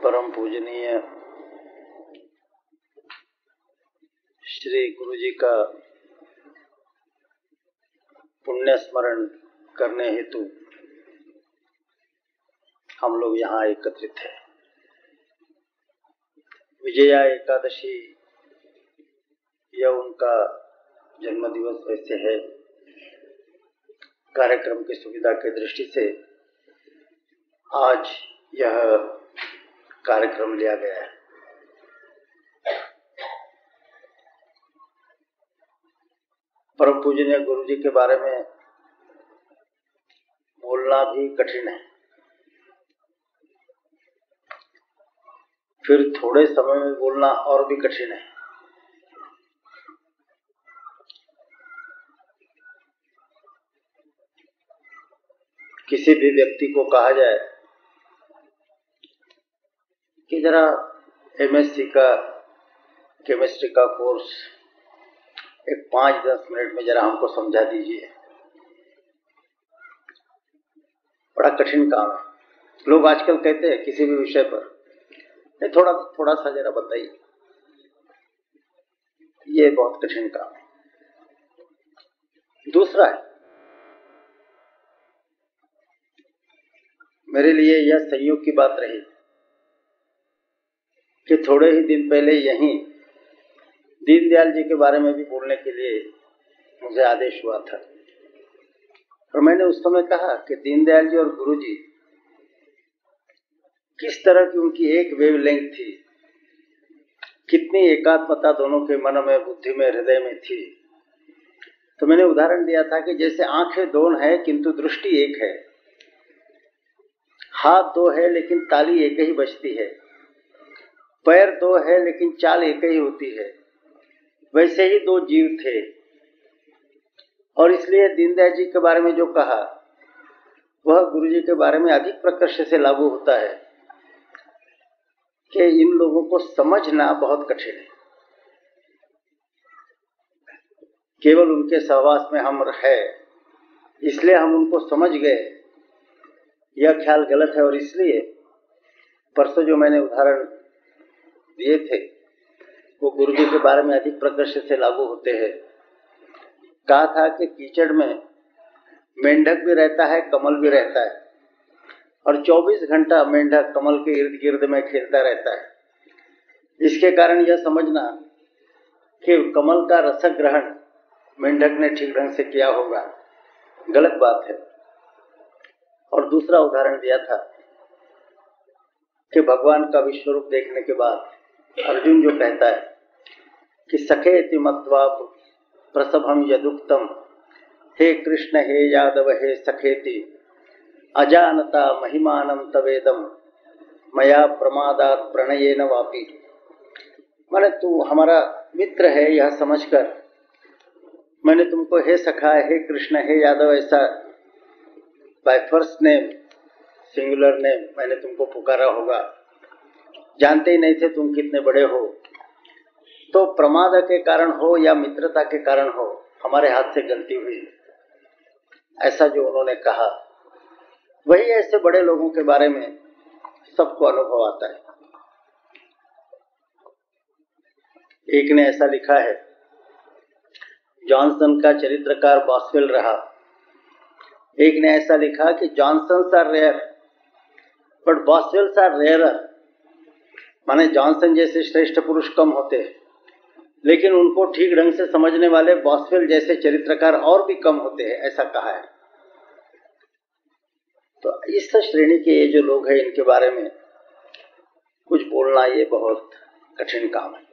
परम पूजनीय श्री गुरु जी का पुण्य स्मरण करने हेतु हम लोग यहाँ एकत्रित हैं। विजया एकादशी यह उनका जन्म दिवस वैसे है। कार्यक्रम की सुविधा की दृष्टि से आज यह कार्यक्रम लिया गया है। परम पूजनीय गुरु जी के बारे में बोलना भी कठिन है, फिर थोड़े समय में बोलना और भी कठिन है। किसी भी व्यक्ति को कहा जाए कि जरा एमएससी का केमिस्ट्री का कोर्स एक 5-10 मिनट में जरा हमको समझा दीजिए, बड़ा कठिन काम है। लोग आजकल कहते हैं किसी भी विषय पर थोड़ा सा जरा बताइए, ये बहुत कठिन काम है। दूसरा है, मेरे लिए यह संयोग की बात रही कि थोड़े ही दिन पहले यहीं दीनदयाल जी के बारे में भी बोलने के लिए मुझे आदेश हुआ था, और मैंने उस समय कहा कि दीनदयाल जी और गुरु जी किस तरह की उनकी एक वेवलेंथ थी, कितनी एकात्मता दोनों के मन में, बुद्धि में, हृदय में थी। तो मैंने उदाहरण दिया था कि जैसे आंखें दो है किंतु दृष्टि एक है, हाथ दो है लेकिन ताली एक ही बजती है, पैर दो है लेकिन चाल एक ही होती है, वैसे ही दो जीव थे। और इसलिए दीनदयाल जी के बारे में जो कहा वह गुरु जी के बारे में अधिक प्रकर्ष से लागू होता है कि इन लोगों को समझना बहुत कठिन है। केवल उनके सहवास में हम है इसलिए हम उनको समझ गए, यह ख्याल गलत है। और इसलिए परसों जो मैंने उदाहरण दिए थे वो गुरु जी के बारे में अधिक प्रकर्ष से लागू होते हैं। कहा था कि कीचड़ में मेंढक भी रहता है, कमल भी रहता है, और 24 घंटा मेंढक कमल के इर्द गिर्द में खेलता रहता है। इसके कारण यह समझना कि कमल का रसक ग्रहण मेंढक ने ठीक ढंग से किया होगा, गलत बात है। और दूसरा उदाहरण दिया था कि भगवान का विश्वरूप देखने के बाद अर्जुन जो कहता है कि सखेति मत्वा प्रसभम यदुक्तम, हे कृष्ण हे यादव हे सखेति अजानता महिमानम तवेदम मया प्रमादात प्रणयेन वापि। माने तू हमारा मित्र है यह समझकर मैंने तुमको हे सखा, हे कृष्ण, हे यादव ऐसा by first name, singular name मैंने तुमको पुकारा होगा, जानते ही नहीं थे तुम कितने बड़े हो। तो प्रमाद के कारण हो या मित्रता के कारण हो, हमारे हाथ से गलती हुई, ऐसा जो उन्होंने कहा, वही ऐसे बड़े लोगों के बारे में सबको अनुभव आता है। एक ने ऐसा लिखा है, जॉनसन का चरित्रकार बॉस्वेल रहा। एक ने ऐसा लिखा कि Johnsons are rare but Boswells are rarer. माने जॉनसन जैसे श्रेष्ठ पुरुष कम होते हैं, लेकिन उनको ठीक ढंग से समझने वाले बॉस्वेल जैसे चरित्रकार और भी कम होते हैं, ऐसा कहा है। तो इस श्रेणी के ये जो लोग हैं इनके बारे में कुछ बोलना ये बहुत कठिन काम है।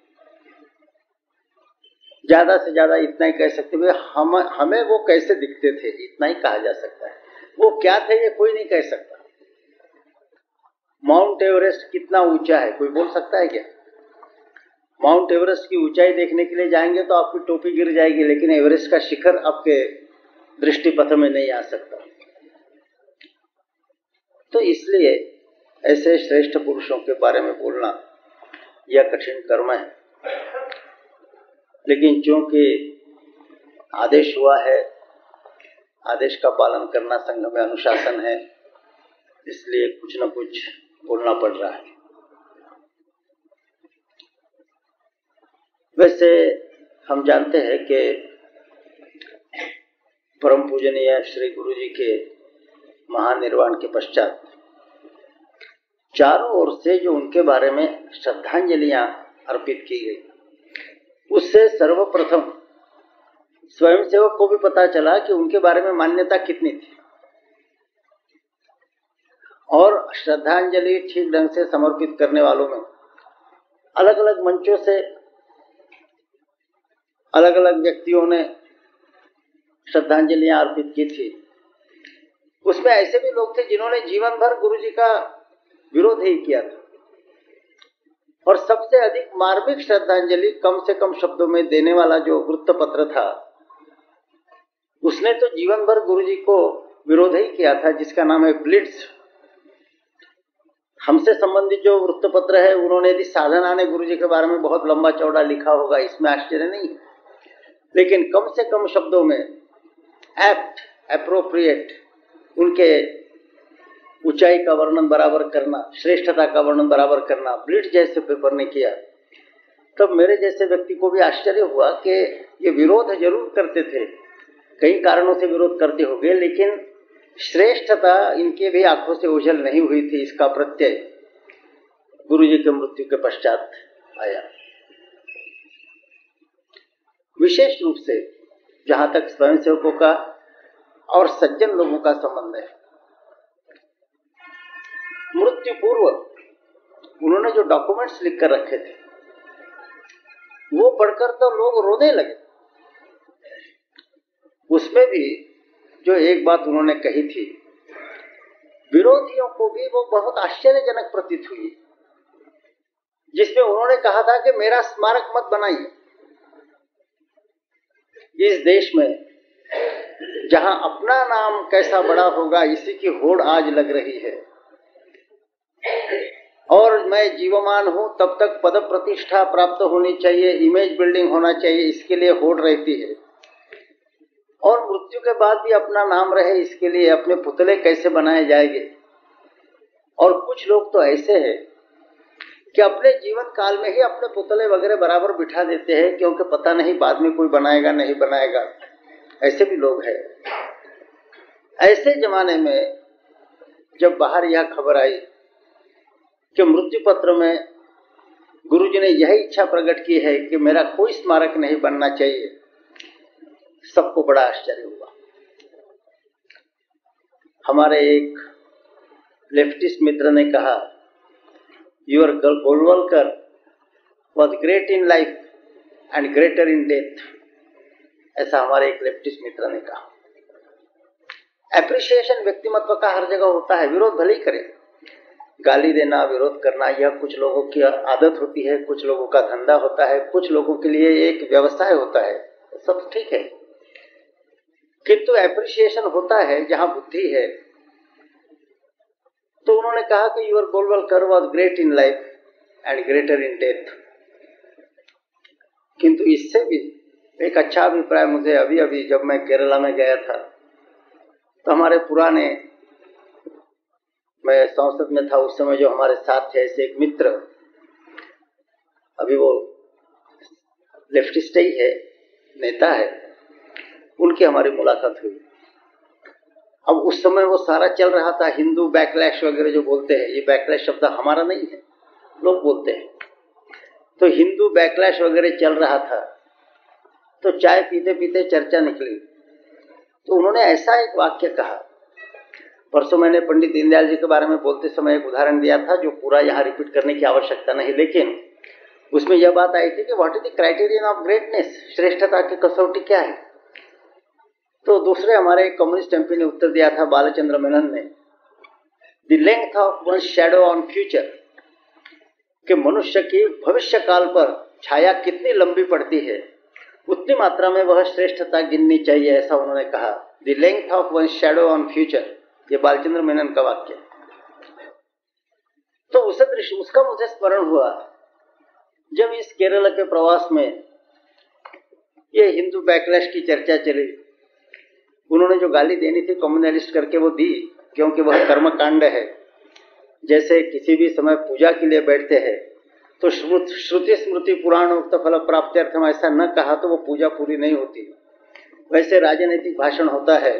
ज्यादा से ज्यादा इतना ही कह सकते हैं, हमें वो कैसे दिखते थे, इतना ही कहा जा सकता है। वो क्या थे ये कोई नहीं कह सकता। माउंट एवरेस्ट कितना ऊंचा है कोई बोल सकता है क्या? माउंट एवरेस्ट की ऊंचाई देखने के लिए जाएंगे तो आपकी टोपी गिर जाएगी, लेकिन एवरेस्ट का शिखर आपके दृष्टिपथ में नहीं आ सकता। तो इसलिए ऐसे श्रेष्ठ पुरुषों के बारे में बोलना यह कठिन कर्म है। लेकिन चूंकि आदेश हुआ है, आदेश का पालन करना संघ में अनुशासन है, इसलिए कुछ न कुछ बोलना पड़ रहा है। वैसे हम जानते हैं कि परम पूजनीय श्री गुरु जी के महानिर्वाण के पश्चात चारों ओर से जो उनके बारे में श्रद्धांजलियां अर्पित की गई, उससे सर्वप्रथम स्वयंसेवक को भी पता चला कि उनके बारे में मान्यता कितनी थी और श्रद्धांजलि ठीक ढंग से समर्पित करने वालों में अलग अलग मंचों से अलग अलग व्यक्तियों ने श्रद्धांजलियां अर्पित की थी। उसमें ऐसे भी लोग थे जिन्होंने जीवन भर गुरु जी का विरोध ही किया था और सबसे अधिक मार्मिक श्रद्धांजलि कम से कम शब्दों में देने वाला जो वृत्तपत्र था, उसने तो जीवन भर गुरु जी को विरोध ही किया था, जिसका नाम है ब्लिट्स। हमसे संबंधित जो वृत्तपत्र है, उन्होंने यदि साधना ने गुरु जी के बारे में बहुत लंबा चौड़ा लिखा होगा, इसमें आश्चर्य नहीं, लेकिन कम से कम शब्दों में एप्ट, एप्रोप्रिएट, उनके ऊंचाई का वर्णन बराबर करना, श्रेष्ठता का वर्णन बराबर करना ब्लिट्स जैसे पेपर ने किया। तब मेरे जैसे व्यक्ति को भी आश्चर्य हुआ कि ये विरोध जरूर करते थे, कई कारणों से विरोध करते होंगे, लेकिन श्रेष्ठता इनके भी आंखों से ओझल नहीं हुई थी। इसका प्रत्यय गुरु जी के मृत्यु के पश्चात आया। विशेष रूप से जहां तक स्वयंसेवकों का और सज्जन लोगों का संबंध है, मृत्यु पूर्व उन्होंने जो डॉक्यूमेंट्स लिख कर रखे थे, वो पढ़कर तो लोग रोने लगे। उसमें भी जो एक बात उन्होंने कही थी, विरोधियों को भी वो बहुत आश्चर्यजनक प्रतीत हुई, जिसमें उन्होंने कहा था कि मेरा स्मारक मत बनाइए। इस देश में जहां अपना नाम कैसा बड़ा होगा, इसी की होड़ आज लग रही है, और मैं जीवमान हूं तब तक पद प्रतिष्ठा प्राप्त होनी चाहिए, इमेज बिल्डिंग होना चाहिए, इसके लिए होड़ रहती है। और मृत्यु के बाद भी अपना नाम रहे, इसके लिए अपने पुतले कैसे बनाए जाएंगे। और कुछ लोग तो ऐसे हैं कि अपने जीवन काल में ही अपने पुतले वगैरह बराबर बिठा देते हैं, क्योंकि पता नहीं बाद में कोई बनाएगा नहीं बनाएगा। ऐसे भी लोग हैं। ऐसे जमाने में जब बाहर यह खबर आई कि मृत्यु पत्र में गुरुजी ने यही इच्छा प्रकट की है कि मेरा कोई स्मारक नहीं बनना चाहिए, सबको बड़ा आश्चर्य हुआ। हमारे एक लेफ्टिस्ट मित्र ने कहा, your Golwalkar was great in life and greater in death. ऐसा हमारे एक लेफ्टिस्ट मित्र ने कहा। एप्रिसिएशन व्यक्तिमत्व का हर जगह होता है, विरोध भले ही करे। गाली देना, विरोध करना, यह कुछ लोगों की आदत होती है, कुछ लोगों का धंधा होता है, कुछ लोगों के लिए एक व्यवसाय होता है, सब ठीक है। किंतु एप्रिसिएशन होता है जहां बुद्धि है। तो उन्होंने कहा कि your Golwalkar was great in life and greater in death. किंतु इससे भी एक अच्छा अभिप्राय मुझे अभी अभी जब मैं केरला में गया था, तो हमारे पुराने, मैं संसद में था उस समय, जो हमारे साथ थे ऐसे एक मित्र, अभी वो लेफ्टिस्ट ही है, नेता है, उनकी हमारी मुलाकात हुई। अब उस समय वो सारा चल रहा था, हिंदू बैकलैश वगैरह जो बोलते हैं, ये बैकलैश शब्द हमारा नहीं है, लोग बोलते हैं। तो हिंदू बैकलैश वगैरह चल रहा था, तो चाय पीते पीते चर्चा निकली, तो उन्होंने ऐसा एक वाक्य कहा। परसों मैंने पंडित दीनदयाल जी के बारे में बोलते समय एक उदाहरण दिया था, जो पूरा यहाँ रिपीट करने की आवश्यकता नहीं, लेकिन उसमें यह बात आई थी कि what is the criterion of greatness, श्रेष्ठता की कसौटी क्या है। तो दूसरे हमारे कम्युनिस्ट एमपी ने उत्तर दिया था, बालचंद्र मेनन ने, the length of one shadow on future, कि मनुष्य की भविष्य काल पर छाया कितनी लंबी पड़ती है, उतनी मात्रा में वह श्रेष्ठता गिननी चाहिए, ऐसा उन्होंने कहा। The length of one shadow on future, ये बालचंद्र मेनन का वाक्य। तो उस दृश्य उसका मुझे स्मरण हुआ जब इस केरल के प्रवास में ये हिंदू बैकलैश की चर्चा चली। उन्होंने जो गाली देनी थी कम्युनलिस्ट करके वो दी, क्योंकि वह कर्मकांड है। जैसे किसी भी समय पूजा के लिए बैठते हैं तो श्रुति स्मृति पुराणोक्त फल प्राप्त्यर्थम ऐसा न कहा तो वो पूजा पूरी नहीं होती। वैसे राजनीतिक भाषण होता है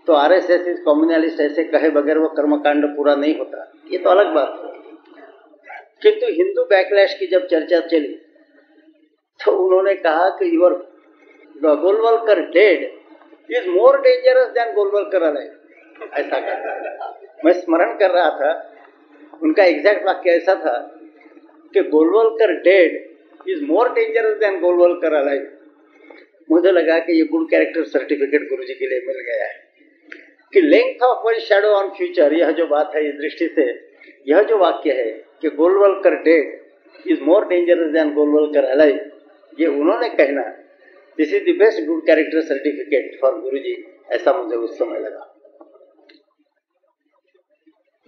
तो आरएसएस कम्युनलिस्ट ऐसे कहे बगैर वो कर्मकांड पूरा नहीं होता, ये तो अलग बात है। किंतु हिंदू बैकलैश की जब चर्चा चली तो उन्होंने कहा कि your Golwalkar dead is more dangerous than Golwalkar alive, ऐसा कहा। मैं स्मरण कर रहा था, उनका एग्जैक्ट वाक्य ऐसा था कि Golwalkar dead is more dangerous than Golwalkar alive. मुझे लगा कि ये गुड कैरेक्टर सर्टिफिकेट गुरुजी के लिए मिल गया है कि length of one shadow on future, यह जो बात है इस दृष्टि से यह जो वाक्य है कि Golwalkar dead is more dangerous than Golwalkar alive, ये उन्होंने कहना, this is the best good character certificate for Guruji, ऐसा मुझे उस समय लगा।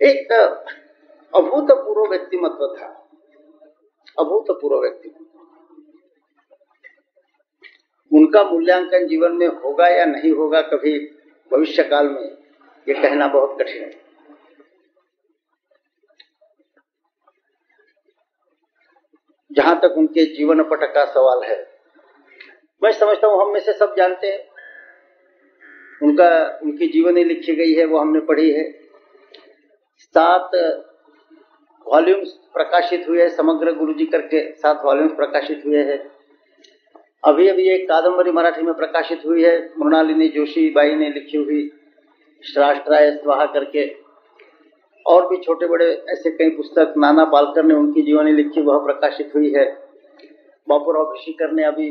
एक अभूतपूर्व व्यक्तिमत्व था, अभूतपूर्व व्यक्तिमत्व। उनका मूल्यांकन जीवन में होगा या नहीं होगा कभी भविष्य काल में, ये कहना बहुत कठिन है। जहां तक उनके जीवन पट का सवाल है, मैं समझता हूं हम में से सब जानते हैं, उनकी जीवनी लिखी गई है, वो हमने पढ़ी है। 7 वॉल्यूम्स प्रकाशित हुए, समग्र गुरुजी करके 7 वॉल्यूम्स प्रकाशित हुए हैं। अभी अभी एक कादंबरी मराठी में प्रकाशित हुई है, मृणालिनी जोशी बाई ने लिखी हुई, राष्ट्राय स्वाहा करके। और भी छोटे बड़े ऐसे कई पुस्तक, नाना पालकर ने उनकी जीवनी लिखी, वह प्रकाशित हुई है। बापूराव भिशीकर ने अभी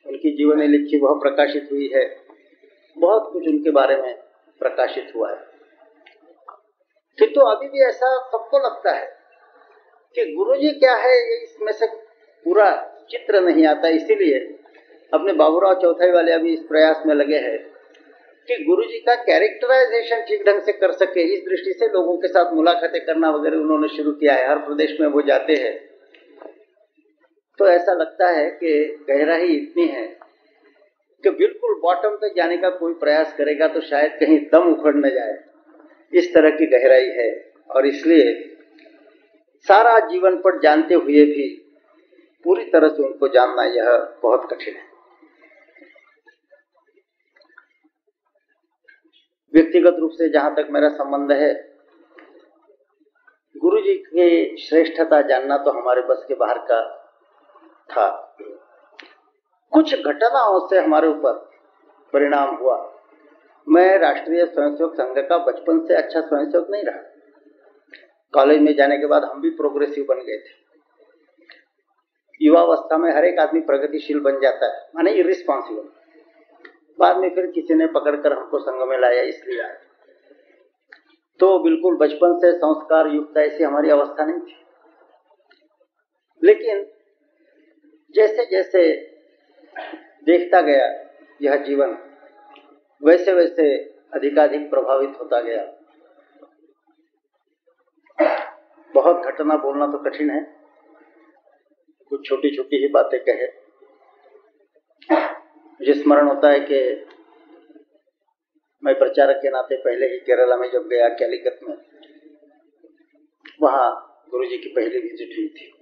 उनकी जीवनी लिखी, वह प्रकाशित हुई है। बहुत कुछ उनके बारे में प्रकाशित हुआ है। किंतु अभी भी ऐसा सबको लगता है कि गुरुजी क्या है, ये इसमें से पूरा चित्र नहीं आता। इसीलिए अपने बाबूराव चौथाई वाले अभी इस प्रयास में लगे हैं कि गुरुजी का कैरेक्टराइजेशन ठीक ढंग से कर सके। इस दृष्टि से लोगों के साथ मुलाकातें करना वगैरह उन्होंने शुरू किया है। हर प्रदेश में वो जाते हैं तो ऐसा लगता है कि गहराई इतनी है कि बिल्कुल बॉटम तक जाने का कोई प्रयास करेगा तो शायद कहीं दम उखड़ न जाए, इस तरह की गहराई है। और इसलिए सारा जीवन पर जानते हुए भी पूरी तरह से उनको जानना यह बहुत कठिन है। व्यक्तिगत रूप से जहां तक मेरा संबंध है, गुरुजी की श्रेष्ठता जानना तो हमारे बस के बाहर का था। कुछ घटनाओं से हमारे ऊपर परिणाम हुआ। मैं राष्ट्रीय स्वयंसेवक संघ का बचपन से अच्छा स्वयंसेवक नहीं रहा। कॉलेज में जाने के बाद हम भी प्रोग्रेसिव बन गए थे। युवावस्था में हर एक आदमी प्रगतिशील बन जाता है, माने इर्रिस्पॉन्सिबल। बाद में फिर किसी ने पकड़कर हमको संघ में लाया, इसलिए आए। तो बिल्कुल बचपन से संस्कार युक्त ऐसी हमारी अवस्था नहीं थी। लेकिन जैसे जैसे देखता गया यह जीवन, वैसे वैसे अधिकाधिक प्रभावित होता गया। बहुत घटना बोलना तो कठिन है, कुछ छोटी छोटी ही बातें कहे। मुझे स्मरण होता है कि मैं प्रचारक के नाते पहले ही केरला में जब गया, कैलिकट में, वहां गुरुजी की पहली विजिट हुई थी।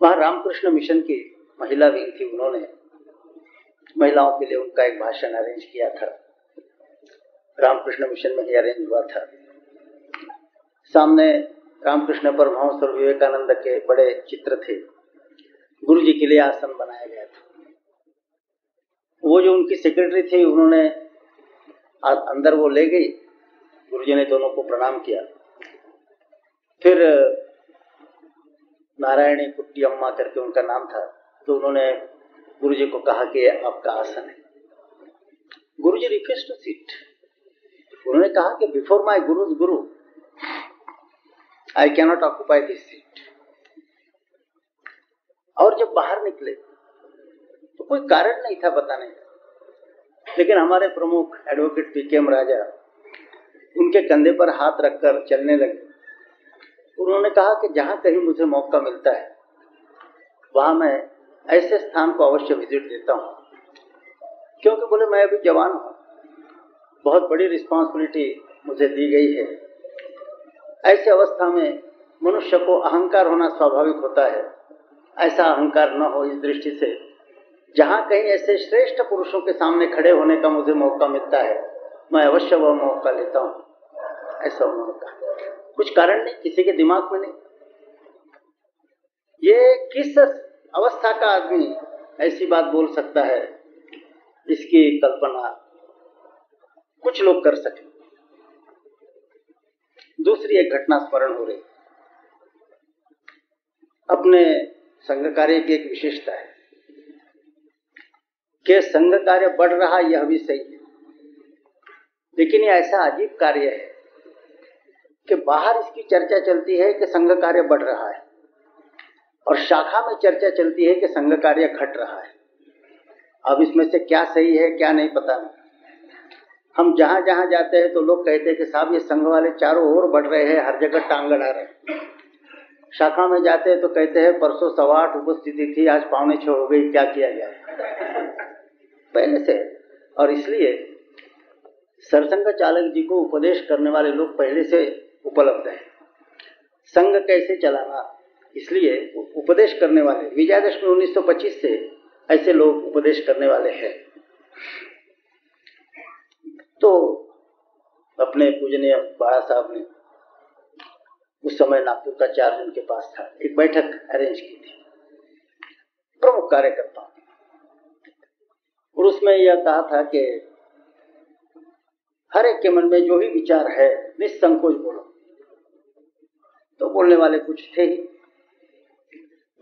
वहां रामकृष्ण मिशन की महिला विंग थी, उन्होंने महिलाओं के लिए उनका एक भाषण अरेंज किया था। रामकृष्ण मिशन में ही अरेंज हुआ था। सामने रामकृष्ण परमहंस और विवेकानंद के बड़े चित्र थे। गुरुजी के लिए आसन बनाया गया था। वो जो उनकी सेक्रेटरी थी, उन्होंने अंदर वो ले गई। गुरुजी ने दोनों को प्रणाम किया। फिर नारायणी कुट्टी अम्मा करके उनका नाम था, तो उन्होंने गुरुजी को कहा कि आपका आसन है। गुरुजी रिक्वेस्ट टू सीट। उन्होंने कहा कि before my gurus Guru I cannot occupy this seat. और जब बाहर निकले तो कोई कारण नहीं था बताने का, लेकिन हमारे प्रमुख एडवोकेट पीकेएम राजा उनके कंधे पर हाथ रखकर चलने लगे। उन्होंने कहा कि जहां कहीं मुझे मौका मिलता है वहां मैं ऐसे स्थान को अवश्य विजिट देता हूं, क्योंकि बोले मैं अभी जवान हूं, बहुत बड़ी रिस्पॉन्सिबिलिटी मुझे दी गई है। ऐसी अवस्था में मनुष्य को अहंकार होना स्वाभाविक होता है, ऐसा अहंकार न हो। इस दृष्टि से जहाँ कहीं ऐसे श्रेष्ठ पुरुषों के सामने खड़े होने का मुझे मौका मिलता है, मैं अवश्य वह मौका लेता हूँ। ऐसा मौका कुछ कारण नहीं, किसी के दिमाग में नहीं। ये किस अवस्था का आदमी ऐसी बात बोल सकता है, इसकी कल्पना कुछ लोग कर सके। दूसरी एक घटना स्मरण हो रही। अपने संघ कार्य की एक विशेषता है कि संघ कार्य बढ़ रहा, यह भी सही है, लेकिन यह ऐसा अजीब कार्य है कि बाहर इसकी चर्चा चलती है कि संघ कार्य बढ़ रहा है, और शाखा में चर्चा चलती है कि संघ कार्य घट रहा है। अब इसमें से क्या सही है क्या नहीं पता नहीं। हम जहां जहां जाते हैं तो लोग कहते हैं कि साहब ये संघ वाले चारों ओर बढ़ रहे हैं, हर जगह टांग अड़ा रहे हैं। शाखा में जाते हैं तो कहते हैं परसों 8:15 उपस्थिति थी, आज 5:45 हो गई, क्या किया जाए पहले से। और इसलिए सरसंघ चालक जी को उपदेश करने वाले लोग पहले से उपलब्ध हैं। संघ कैसे चलाना, इसलिए उपदेश करने वाले विजयादशमी 1925 से ऐसे लोग उपदेश करने वाले हैं। तो अपने पूजनीय बाड़ा साहब ने उस समय नागपुर का 4 दिन के पास था, एक बैठक अरेंज की थी प्रमुख कार्यकर्ताओं, और उसमें यह कहा था कि हर एक के मन में जो ही विचार है निसंकोच बोलो। तो बोलने वाले कुछ थे ही।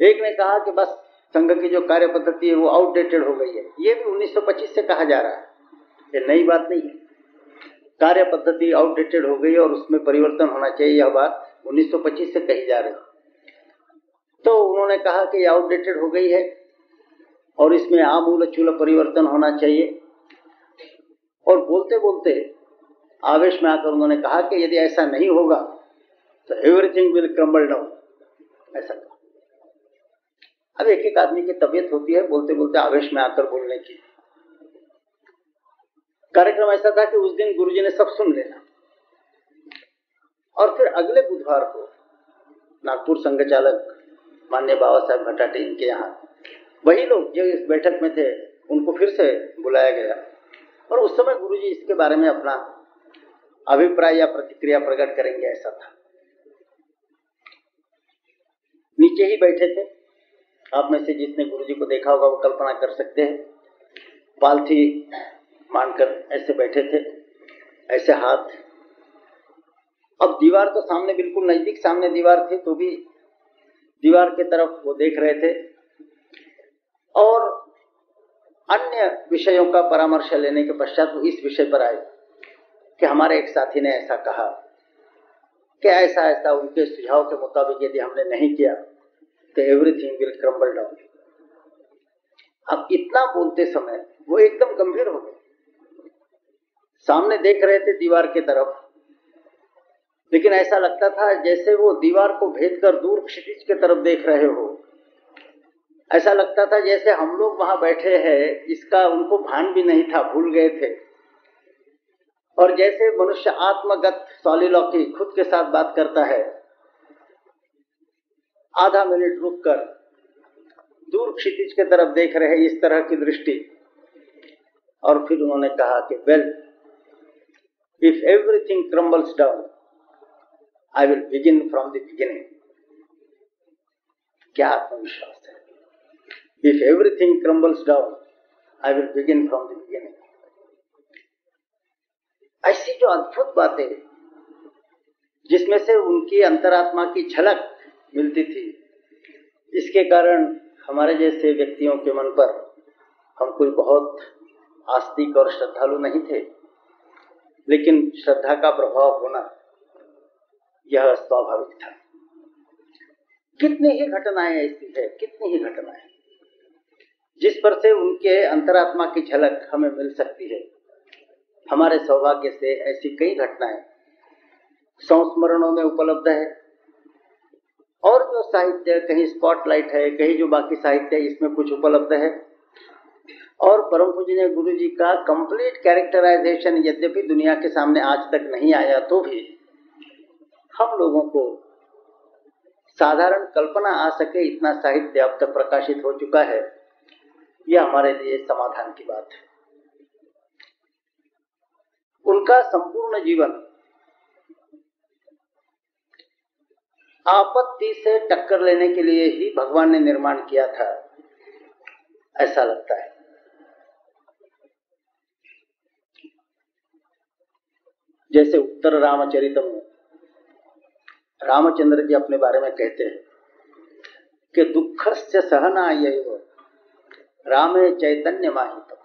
एक ने कहा कि बस संघ की जो कार्य पद्धति है वो आउटडेटेड हो गई है। ये भी 1925 से कहा जा रहा है, ये नई बात नहीं है। कार्य पद्धति आउटडेटेड हो गई और उसमें परिवर्तन होना चाहिए, यह बात 1925 से कही जा रही है। तो उन्होंने कहा कि आउटडेटेड हो गई है और इसमें आमूल चूल परिवर्तन होना चाहिए। और बोलते बोलते आवेश में आकर उन्होंने कहा कि यदि ऐसा नहीं होगा तो एवरीथिंग विल क्रम्बल डाउन, ऐसा कहा। अब एक एक आदमी की तबीयत होती है बोलते बोलते आवेश में आकर बोलने की। कार्यक्रम ऐसा था कि उस दिन गुरुजी ने सब सुन लेना, और फिर अगले बुधवार को नागपुर संघ चालक माननीय बाबा साहब भट्टाटी इनके यहाँ वही लोग जो इस बैठक में थे उनको फिर से बुलाया गया, और उस समय गुरुजी इसके बारे में अपना अभिप्राय या प्रतिक्रिया प्रकट करेंगे, ऐसा था। नीचे ही बैठे थे, आप में से जिसने गुरुजी को देखा होगा वो कल्पना कर सकते हैं, पालथी मानकर ऐसे बैठे थे, ऐसे हाथ। अब दीवार तो सामने बिल्कुल नजदीक सामने दीवार थी, तो भी दीवार की तरफ वो देख रहे थे और अन्य विषयों का परामर्श लेने के पश्चात वो इस विषय पर आए कि हमारे एक साथी ने ऐसा कहा कि ऐसा ऐसा उनके सुझाव के मुताबिक यदि हमने नहीं किया तो एवरीथिंग विल क्रम्बल डाउन। अब इतना बोलते समय वो एकदम गंभीर हो गए, सामने देख रहे थे दीवार की तरफ, लेकिन ऐसा लगता था जैसे वो दीवार को भेद कर दूर क्षितिज की तरफ देख रहे हो। ऐसा लगता था जैसे हम लोग वहां बैठे हैं, इसका उनको भान भी नहीं था, भूल गए थे। और जैसे मनुष्य आत्मगत सॉलिलॉकी खुद के साथ बात करता है, आधा मिनट रुककर दूर क्षितिज की तरफ देख रहे हैं, इस तरह की दृष्टि। और फिर उन्होंने कहा कि well, if everything crumbles down I will begin from the beginning. क्या आत्मविश्वास है! If everything crumbles down I will begin from the beginning. ऐसी जो अद्भुत बातें जिसमें से उनकी अंतरात्मा की झलक मिलती थी, इसके कारण हमारे जैसे व्यक्तियों के मन पर, हम कोई बहुत आस्तिक और श्रद्धालु नहीं थे, लेकिन श्रद्धा का प्रभाव होना यह स्वाभाविक था। कितनी ही घटनाएं ऐसी है, कितनी ही घटनाएं जिस पर से उनके अंतरात्मा की झलक हमें मिल सकती है। हमारे सौभाग्य से ऐसी कई घटनाएं संस्मरणों में उपलब्ध है, और जो साहित्य कहीं स्पॉटलाइट है, कहीं जो बाकी साहित्य है, इसमें कुछ उपलब्ध है। और परम पूजनीय गुरु जी का कंप्लीट कैरेक्टराइजेशन यद्यपि दुनिया के सामने आज तक नहीं आया, तो भी हम लोगों को साधारण कल्पना आ सके इतना साहित्य अब तक प्रकाशित हो चुका है। यह हमारे लिए समाधान की बात है। उनका संपूर्ण जीवन आपत्ति से टक्कर लेने के लिए ही भगवान ने निर्माण किया था, ऐसा लगता है। जैसे उत्तर रामचरितम में रामचंद्र जी अपने बारे में कहते हैं कि दुःखस्य सहनायैव रामे चैतन्य माहितम।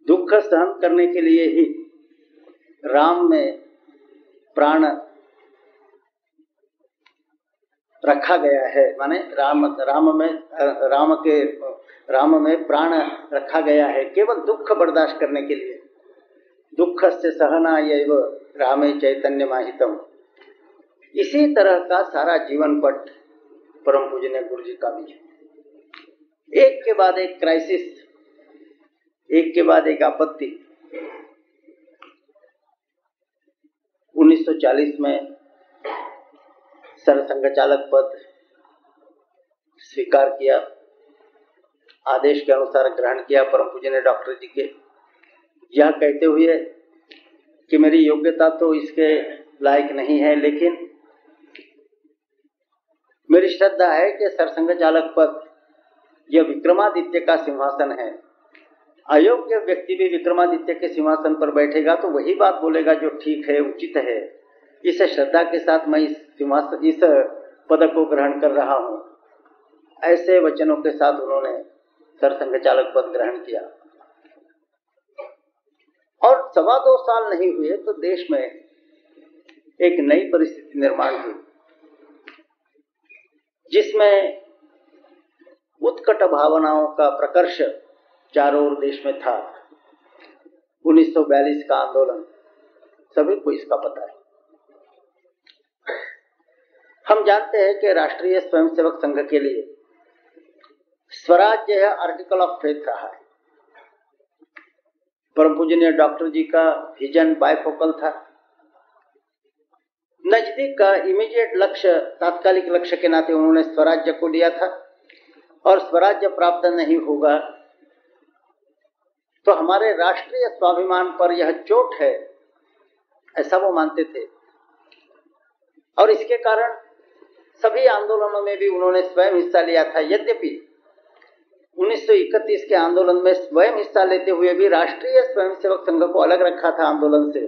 दुख सहन करने के लिए ही राम में प्राण रखा गया है, माने राम में प्राण रखा गया है केवल दुख बर्दाश्त करने के लिए। दुःखस्य सहनायैव रामे चैतन्य माहितम। इसी तरह का सारा जीवन पट परम पूजनीय गुरु जी का भी है। एक के बाद एक क्राइसिस, एक के बाद एक आपत्ति। 1940 में सरसंघ चालक पद स्वीकार किया, आदेश के अनुसार ग्रहण किया परम पूजनीय डॉक्टर जी के, यह कहते हुए कि मेरी योग्यता तो इसके लायक नहीं है, लेकिन मेरी श्रद्धा है कि सरसंघ चालक पद यह विक्रमादित्य का सिंहासन है। अयोग्य व्यक्ति भी विक्रमादित्य के सिंहासन पर बैठेगा तो वही बात बोलेगा जो ठीक है, उचित है। इस श्रद्धा के साथ मैं इस पद को ग्रहण कर रहा हूं। ऐसे वचनों के साथ उन्होंने सरसंघ चालक पद ग्रहण किया और 2.25 साल नहीं हुए तो देश में एक नई परिस्थिति निर्माण हुई, जिसमें उत्कट भावनाओं का प्रकर्ष चारों ओर देश में था। 1942 का आंदोलन सभी को इसका पता है। हम जानते हैं कि राष्ट्रीय स्वयंसेवक संघ के लिए स्वराज्य है आर्टिकल ऑफ फेथ रहा है। परम पूजनीय डॉक्टर जी का विजन बायफोकल था। नजदीक का इमीडिएट लक्ष्य, तात्कालिक लक्ष्य के नाते उन्होंने स्वराज्य को लिया था और स्वराज्य प्राप्त नहीं होगा तो हमारे राष्ट्रीय स्वाभिमान पर यह चोट है, ऐसा वो मानते थे। और इसके कारण सभी आंदोलनों में भी उन्होंने स्वयं हिस्सा लिया था। यद्यपि 1931 के आंदोलन में स्वयं हिस्सा लेते हुए भी राष्ट्रीय स्वयंसेवक संघ को अलग रखा था आंदोलन से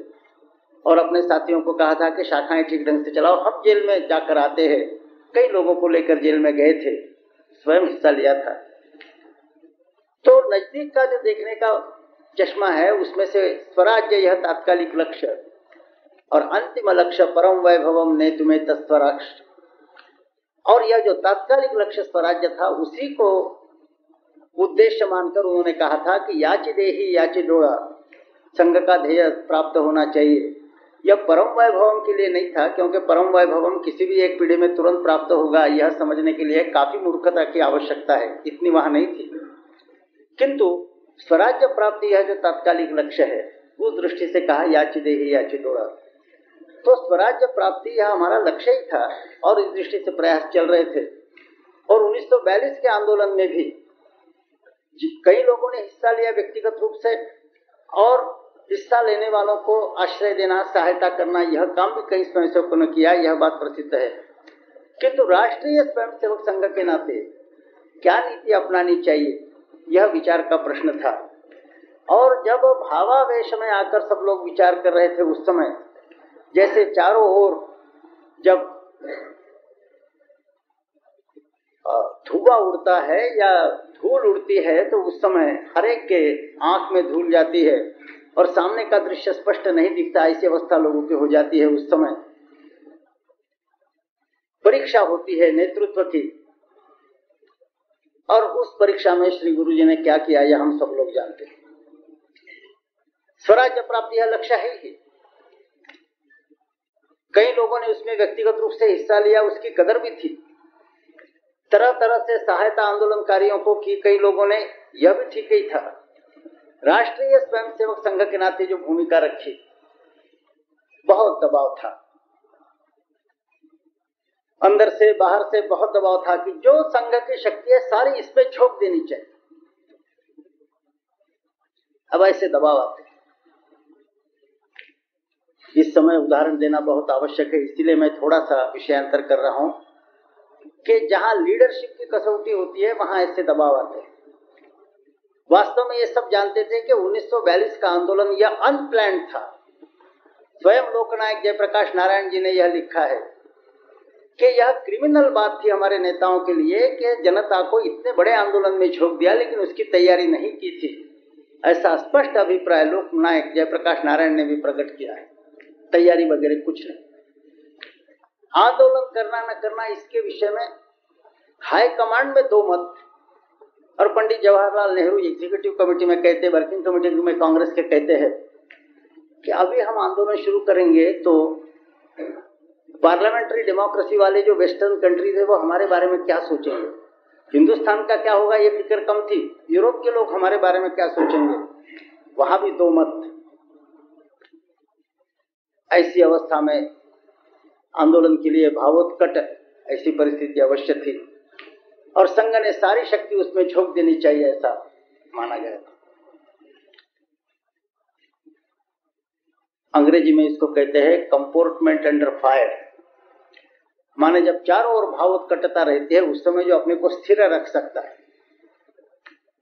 और अपने साथियों को कहा था कि शाखाएं ठीक ढंग से चलाओ, हम जेल में जाकर आते हैं। कई लोगों को लेकर जेल में गए थे, स्वयं हिस्सा लिया था। तो नजदीक का जो देखने का चश्मा है उसमें से स्वराज्य यह तात्कालिक लक्ष्य और अंतिम लक्ष्य परम वैभवम ने तुम्हें तस्वराक्ष, और यह जो तात्कालिक लक्ष्य स्वराज्य था उसी को उद्देश्य मानकर उन्होंने कहा था कि याचि देही याचि डोड़ा, संघ का ध्येय प्राप्त होना चाहिए। यह परम वैभवम के लिए नहीं था, क्योंकि परम वैभवम किसी भी एक पीढ़ी में तुरंत प्राप्त होगा यह समझने के लिए काफी मूर्खता की आवश्यकता है, इतनी वहां नहीं थी। किंतु स्वराज्य प्राप्ति यह जो तात्कालिक लक्ष्य है उस दृष्टि से कहा याचि देही याचि डोड़ा। तो स्वराज्य प्राप्ति यह हमारा लक्ष्य ही था और इस दृष्टि से प्रयास चल रहे थे। और 1942 के आंदोलन में भी कई लोगों ने हिस्सा लिया व्यक्तिगत रूप से, और हिस्सा लेने वालों को आश्रय देना, सहायता करना, यह काम भी कई स्वयंसेवकों ने किया, यह बात प्रसिद्ध है। किंतु राष्ट्रीय स्वयंसेवक संघ के नाते क्या नीति अपनानी चाहिए, यह विचार का प्रश्न था। और जब भावावेश में आकर सब लोग विचार कर रहे थे उस समय, जैसे चारों ओर जब धुआं उड़ता है या धूल उड़ती है तो उस समय हर एक के आंख में धूल जाती है और सामने का दृश्य स्पष्ट नहीं दिखता, ऐसी अवस्था लोगों की हो जाती है। उस समय परीक्षा होती है नेतृत्व की, और उस परीक्षा में श्री गुरु जी ने क्या किया यह हम सब लोग जानते हैं। स्वराज्य प्राप्ति यह लक्ष्य है ही। कई लोगों ने उसमें व्यक्तिगत रूप से हिस्सा लिया, उसकी कदर भी थी। तरह तरह से सहायता आंदोलनकारियों को की कई लोगों ने, यह भी ठीक ही था। राष्ट्रीय स्वयंसेवक संघ के नाते जो भूमिका रखी, बहुत दबाव था। अंदर से बाहर से बहुत दबाव था कि जो संघ की शक्ति है सारी इसमें झोंक देनी चाहिए। अब ऐसे दबाव आते हैं। इस समय उदाहरण देना बहुत आवश्यक है, इसीलिए मैं थोड़ा सा विषयांतर कर रहा हूं कि जहां लीडरशिप की कसौटी होती है वहां ऐसे दबाव आते हैं। वास्तव में ये सब जानते थे कि 1942 का आंदोलन यह अनप्लान्ड था। स्वयं लोकनायक जयप्रकाश नारायण जी ने यह लिखा है कि यह क्रिमिनल बात थी हमारे नेताओं के लिए कि जनता को इतने बड़े आंदोलन में झोंक दिया लेकिन उसकी तैयारी नहीं की थी। ऐसा स्पष्ट अभिप्राय लोकनायक जयप्रकाश नारायण ने भी प्रकट किया है। तैयारी वगैरह कुछ नहीं। आंदोलन करना न करना इसके विषय में हाई कमांड में दो मत, और पंडित जवाहरलाल नेहरू एग्जीक्यूटिव कमेटी में कहते, वर्किंग कमेटी में कांग्रेस के कहते हैं कि अभी हम आंदोलन शुरू करेंगे तो पार्लियामेंट्री डेमोक्रेसी वाले जो वेस्टर्न कंट्रीज है वो हमारे बारे में क्या सोचेंगे, हिंदुस्तान का क्या होगा ये फिक्र कम थी, यूरोप के लोग हमारे बारे में क्या सोचेंगे, वहां भी दो मत। ऐसी अवस्था में आंदोलन के लिए भावोत्कट ऐसी परिस्थिति अवश्य थी और संघ ने सारी शक्ति उसमें झोंक देनी चाहिए ऐसा माना गया था। अंग्रेजी में इसको कहते हैं कंपोर्टमेंट अंडर फायर, माने जब चारों ओर भावोत्कटता रहती है उस समय जो अपने को स्थिर रख सकता है।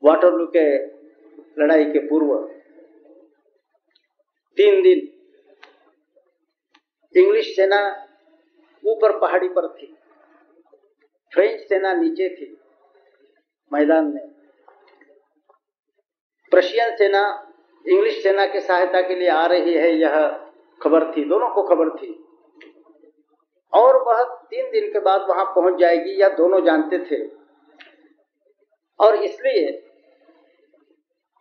वाटरलू के लड़ाई के पूर्व 3 दिन इंग्लिश सेना ऊपर पहाड़ी पर थी, फ्रेंच सेना नीचे थी मैदान में। प्रशियन सेना इंग्लिश सेना की सहायता के लिए आ रही है यह खबर थी, दोनों को खबर थी, और वह 3 दिन के बाद वहां पहुंच जाएगी यह दोनों जानते थे। और इसलिए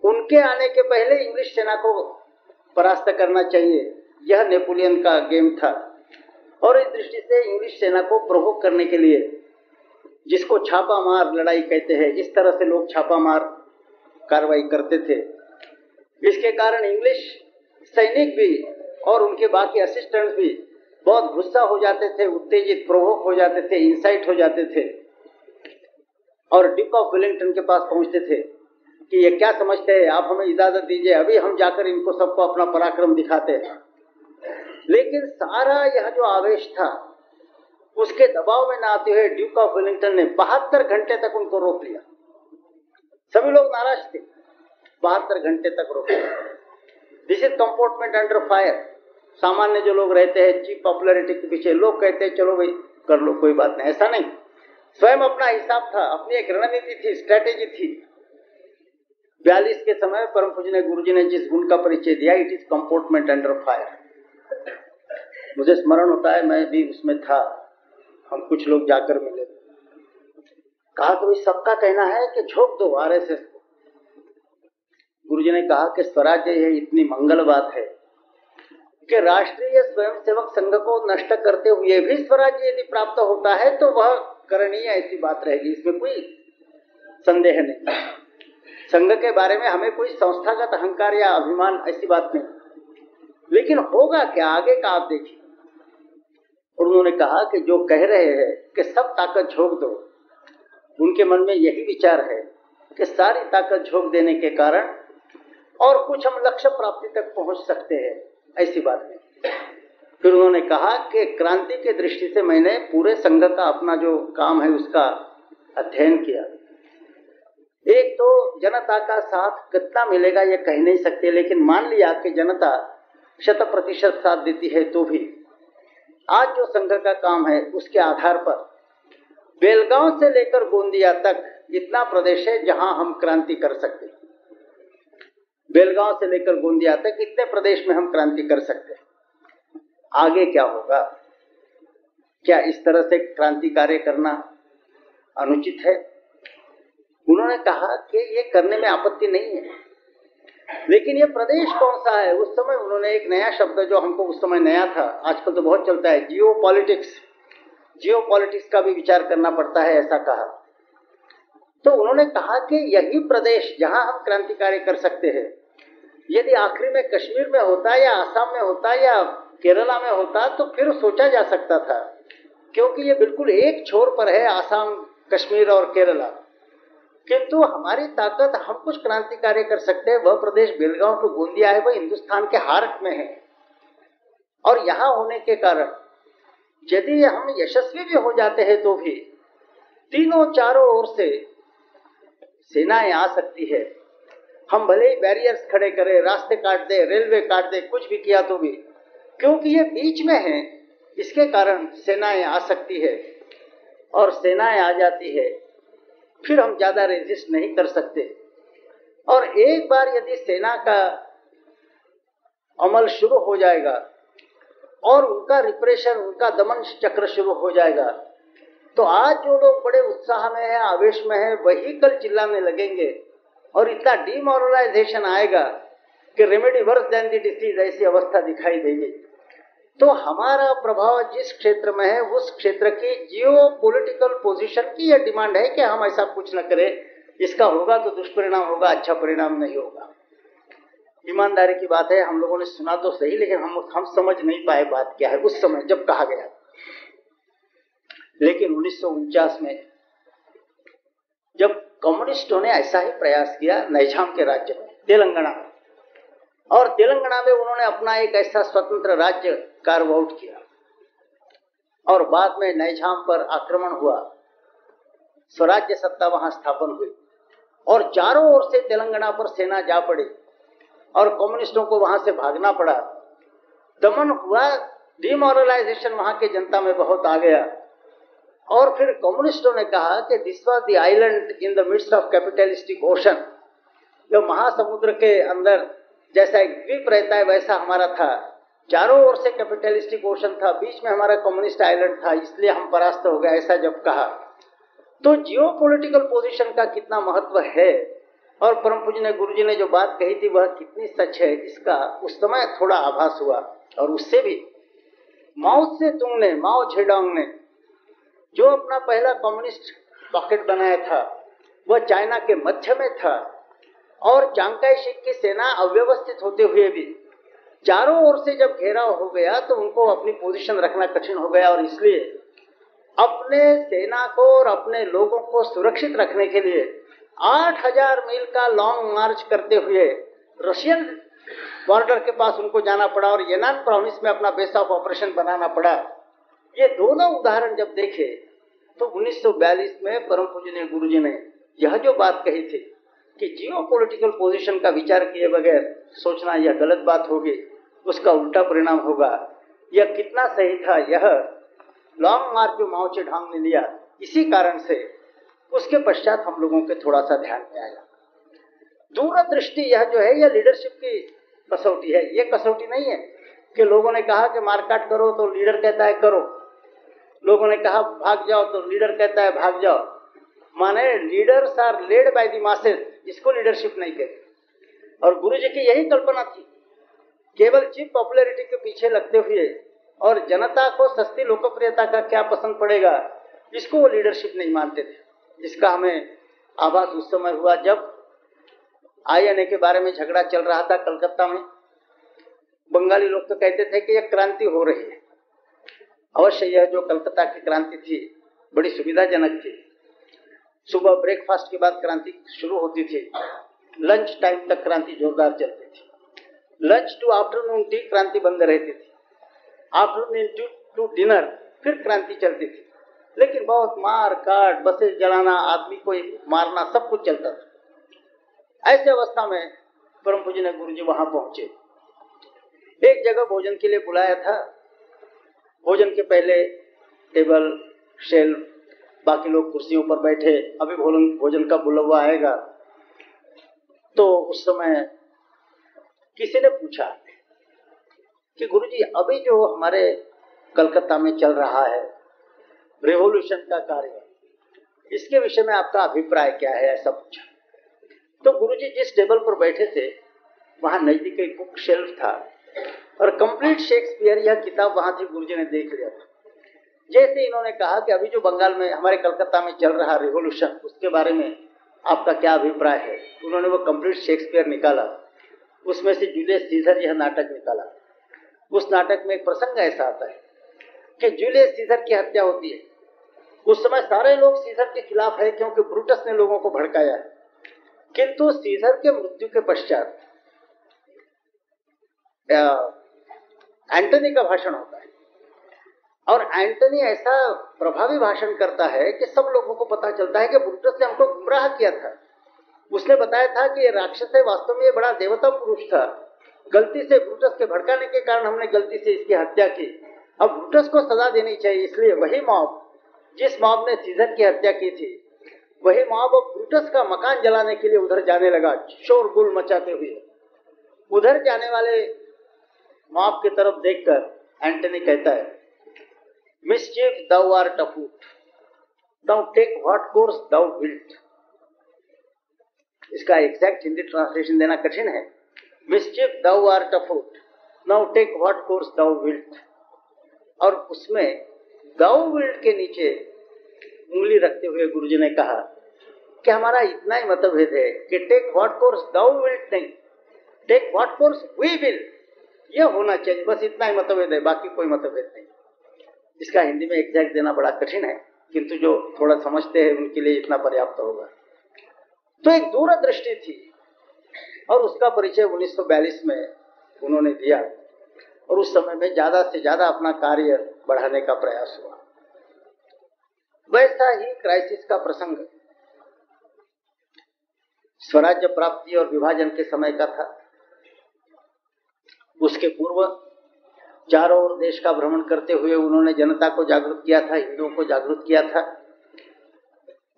उनके आने के पहले इंग्लिश सेना को परास्त करना चाहिए, यह नेपोलियन का गेम था। और इस दृष्टि से इंग्लिश सेना को प्रोवोक करने के लिए, जिसको छापा मार लड़ाई कहते हैं, इस तरह से लोग छापा मार कार्रवाई करते थे। इसके कारण इंग्लिश सैनिक भी और उनके बाकी असिस्टेंट भी बहुत गुस्सा हो जाते थे, उत्तेजित, प्रोवोक हो जाते थे, इंसाइट हो जाते थे और ड्यूक ऑफ वेलिंगटन के पास पहुंचते थे कि ये क्या समझते हैं, आप हमें इजाजत दीजिए, अभी हम जाकर इनको सबको अपना पराक्रम दिखाते हैं। लेकिन सारा यह जो आवेश था उसके दबाव में न आते हुए ड्यूक ऑफ वेलिंगटन ने 72 घंटे तक उनको रोक लिया। सभी लोग नाराज थे, 72 घंटे तक रोक लिया। This is compartment under fire. सामान्य जो लोग रहते हैं चीप पॉपुलैरिटी के पीछे, लोग कहते हैं चलो भाई कर लो कोई बात नहीं, ऐसा नहीं। स्वयं अपना हिसाब था, अपनी एक रणनीति थी, स्ट्रैटेजी थी। 42 के समय परम पूज्य गुरुजी ने जिस गुण का परिचय दिया, it is compartment under fire. मुझे स्मरण होता है मैं भी उसमें था, हम कुछ लोग जाकर मिले, कहा कि भाई सबका कहना है कि झोंक दो आरएसएस को। गुरुजी ने कहा कि स्वराज्य यह इतनी मंगल बात है कि राष्ट्रीय स्वयंसेवक संघ को नष्ट करते हुए भी स्वराज्य यदि प्राप्त होता है तो वह करणीय ऐसी बात रहेगी, इसमें कोई संदेह नहीं। संघ के बारे में हमें कोई संस्थागत अहंकार या अभिमान ऐसी बात नहीं, लेकिन होगा क्या आगे का आप देखिए। और उन्होंने कहा कि जो कह रहे हैं कि सब ताकत झोंक दो, उनके मन में यही विचार है कि सारी ताकत झोंक देने के कारण और कुछ हम लक्ष्य प्राप्ति तक पहुंच सकते हैं, ऐसी बात नहीं। फिर उन्होंने कहा कि क्रांति के दृष्टि से मैंने पूरे संघ का अपना जो काम है उसका अध्ययन किया। एक तो जनता का साथ कितना मिलेगा ये कह नहीं सकते, लेकिन मान लिया कि जनता 100% साथ देती है तो भी आज जो संघ का काम है उसके आधार पर बेलगांव से लेकर गोंदिया तक इतना प्रदेश है जहां हम क्रांति कर सकते हैं। बेलगांव से लेकर गोंदिया तक इतने प्रदेश में हम क्रांति कर सकते हैं। आगे क्या होगा? क्या इस तरह से क्रांति कार्य करना अनुचित है? उन्होंने कहा कि ये करने में आपत्ति नहीं है, लेकिन ये प्रदेश कौन सा है? उस समय उन्होंने एक नया शब्द जो हमको उस समय नया था, आजकल तो बहुत चलता है, जियो पॉलिटिक्स का भी विचार करना पड़ता है, ऐसा कहा। तो उन्होंने कहा कि यही प्रदेश जहां हम क्रांति कार्य कर सकते हैं, यदि आखिरी में कश्मीर में होता या आसाम में होता या केरला में होता तो फिर सोचा जा सकता था क्योंकि ये बिल्कुल एक छोर पर है, आसाम, कश्मीर और केरला। किंतु हमारी ताकत, हम कुछ क्रांति कार्य कर सकते हैं। वह प्रदेश बेलगांव टू गोंदिया है, वह हिंदुस्तान के हार्ट में है, और यहाँ होने के कारण यदि हम यशस्वी भी हो जाते हैं तो भी तीनों चारों ओर से सेनाएं आ सकती है। हम भले ही बैरियर्स खड़े करें, रास्ते काट दे, रेलवे काट दे, कुछ भी किया तो भी, क्योंकि ये बीच में है, इसके कारण सेनाएं आ सकती है। और सेनाएं आ जाती है, फिर हम ज्यादा रेजिस्ट नहीं कर सकते। और एक बार यदि सेना का अमल शुरू हो जाएगा और उनका रिप्रेशन, उनका दमन चक्र शुरू हो जाएगा, तो आज जो लोग बड़े उत्साह में है, आवेश में है, वही कल चिल्लाने लगेंगे और इतना डिमोरलाइजेशन आएगा कि remedy worse than the disease, ऐसी अवस्था दिखाई देगी। तो हमारा प्रभाव जिस क्षेत्र में है, उस क्षेत्र की जियो पॉलिटिकल पोजीशन की यह डिमांड है कि हम ऐसा कुछ न करें। इसका होगा तो दुष्परिणाम होगा, अच्छा परिणाम नहीं होगा। ईमानदारी की बात है, हम लोगों ने सुना तो सही, लेकिन हम समझ नहीं पाए बात क्या है उस समय जब कहा गया। लेकिन 1949 में जब कम्युनिस्टों ने ऐसा ही प्रयास किया नैजाम के राज्य में, तेलंगाना में, और तेलंगाना में उन्होंने अपना एक ऐसा स्वतंत्र राज्य कार्व आउट किया, और बाद में नैजाम पर आक्रमण हुआ, स्वराज्य सत्ता वहां स्थापन हुई, और चारों ओर से तेलंगाना पर सेना जा पड़ी और कम्युनिस्टों को वहां से भागना पड़ा। दमन हुआ, डिमोरलाइजेशन वहां के जनता में बहुत आ गया। और फिर कम्युनिस्टों ने कहा कि this was the island in the midst of capitalistic ocean. जो महासमुद्र के अंदर जैसा एक द्वीप रहता है वैसा हमारा था, चारों ओर से कैपिटलिस्टिक ओशन था, बीच में हमारा कम्युनिस्ट आइलैंड था, इसलिए हम परास्त हो गए, ऐसा जब कहा। तो जियो पॉलिटिकल पोजिशन का कितना महत्व है, और परम पूज्य गुरुजी ने जो बात कही थी वह कितनी सच है, इसका उस समय थोड़ा आभास हुआ। और उससे भी माओ से तुंग ने, माओ झेडोंग ने जो अपना पहला कम्युनिस्ट पॉकेट बनाया था, वह चाइना के मध्य में था, और चांगकाई शेक की सेना अव्यवस्थित होते हुए भी चारों ओर से जब घेराव हो गया तो उनको अपनी पोजीशन रखना कठिन हो गया, और इसलिए अपने सेना को और अपने लोगों को सुरक्षित रखने के लिए 8000 मील का लॉन्ग मार्च करते हुए रशियन बॉर्डर के पास उनको जाना पड़ा और येनान प्रोविंस में अपना बेस ऑफ ऑपरेशन बनाना पड़ा। ये दोनों उदाहरण जब देखे तो 1942 में परम पूजनीय गुरुजी ने यह जो बात कही थी कि जियो पॉलिटिकल पोजीशन का विचार किए बगैर सोचना यह गलत बात होगी, उसका उल्टा परिणाम होगा, यह कितना सही था। यह लॉन्ग मार्च जो माओ जेडोंग ने लिया, इसी कारण से उसके पश्चात हम लोगों के थोड़ा सा ध्यान में आया। दूरदृष्टि यह जो है, यह लीडरशिप की कसौटी है। ये कसौटी नहीं है कि लोगों ने कहा कि मारकाट करो तो लीडर कहता है करो, लोगों ने कहा भाग जाओ तो लीडर कहता है भाग जाओ। माने leaders are led by the masses, इसको लीडरशिप नहीं कहते। और गुरुजी की यही कल्पना थी, केवल चीप पॉपुलैरिटी के पीछे लगते हुए और जनता को सस्ती लोकप्रियता का क्या पसंद पड़ेगा, इसको वो लीडरशिप नहीं मानते थे। जिसका हमें आभास उस समय हुआ जब आईएनए के बारे में झगड़ा चल रहा था कलकत्ता में। बंगाली लोग तो कहते थे कि यह क्रांति हो रही है। अवश्य यह जो कलकत्ता की क्रांति थी बड़ी सुविधाजनक थी। सुबह ब्रेकफास्ट के बाद क्रांति शुरू होती थी, लंच टाइम तक क्रांति जोरदार चलती थी, लंच टू आफ्टरनून टी क्रांति बंद रहती थी, आफ्टरनून टू डिनर फिर क्रांति चलती थी। लेकिन बहुत मार काट, बसें जलाना, आदमी को मारना, सब कुछ चलता था। ऐसे अवस्था में परम पूज्य गुरुजी वहां पहुंचे। एक जगह भोजन के लिए बुलाया था। भोजन के पहले टेबल, शेल्फ, बाकी लोग कुर्सियों पर बैठे, अभी भोजन का बुलावा आएगा। तो उस समय किसी ने पूछा कि गुरुजी अभी जो हमारे कलकत्ता में चल रहा है रेवोल्यूशन का कार्य, इसके विषय में आपका अभिप्राय क्या है, ऐसा पूछा। तो गुरुजी जिस टेबल पर बैठे थे वहां नजदीक एक बुक शेल्फ था और कंप्लीट शेक्सपियर यह किताब वहां थी, गुरुजी ने देख लिया था। जैसे इन्होंने कहा कि अभी जो बंगाल में हमारे कलकत्ता में चल रहा रेवोल्यूशन, उसके बारे में आपका क्या अभिप्राय है, उन्होंने वो कंप्लीट शेक्सपियर निकाला। उसमें से जूलियस सीजर यह नाटक निकाला। उस नाटक में एक प्रसंग ऐसा आता है कि जूलियस सीजर की हत्या होती है। उस समय सारे लोग सीजर के खिलाफ है क्योंकि ब्रूटस ने लोगों को भड़काया है, किंतु सीजर के मृत्यु के पश्चात एंटनी का भाषण होता है और एंटनी ऐसा प्रभावी भाषण करता है कि सब लोगों को पता चलता है कि ब्रूटस ने हमको गुमराह किया था। उसने बताया था कि ये राक्षस है, वास्तव में ये बड़ा देवता पुरुष था, गलती से ब्रूटस के भड़काने के कारण हमने गलती से इसकी हत्या की, अब ब्रूटस को सजा देनी चाहिए। इसलिए वही मॉब, जिस मॉब ने सीजर की हत्या की थी, वही मॉब अब ब्रूटस का मकान जलाने के लिए उधर जाने लगा, शोरगुल मचाते हुए। उधर जाने वाले मॉब की तरफ देखकर एंटनी कहता है, mischief thou art afoot, thou take what course thou wilt. इसका एग्जैक्ट हिंदी ट्रांसलेशन देना कठिन है। Mischief thou art afoot, now take what course thou wilt. और उसमें दाउ विल्ट के नीचे उंगली रखते हुए गुरुजी ने कहा कि हमारा इतना ही मतभेद है कि take what course thou wilt नहीं, take what course we will, यह होना चाहिए। बस इतना ही मतभेद है, बाकी कोई मतभेद नहीं। इसका हिंदी में एग्जैक्ट देना बड़ा कठिन है, किंतु जो थोड़ा समझते हैं उनके लिए इतना पर्याप्त होगा। तो एक दूरदृष्टि थी और उसका परिचय 1942 में उन्होंने दिया और उस समय में ज्यादा से ज्यादा अपना कार्य बढ़ाने का प्रयास हुआ। वैसा ही क्राइसिस का प्रसंग स्वराज्य प्राप्ति और विभाजन के समय का था। उसके पूर्व चारों ओर देश का भ्रमण करते हुए उन्होंने जनता को जागरूक किया था, हिंदुओं को जागरूक किया था।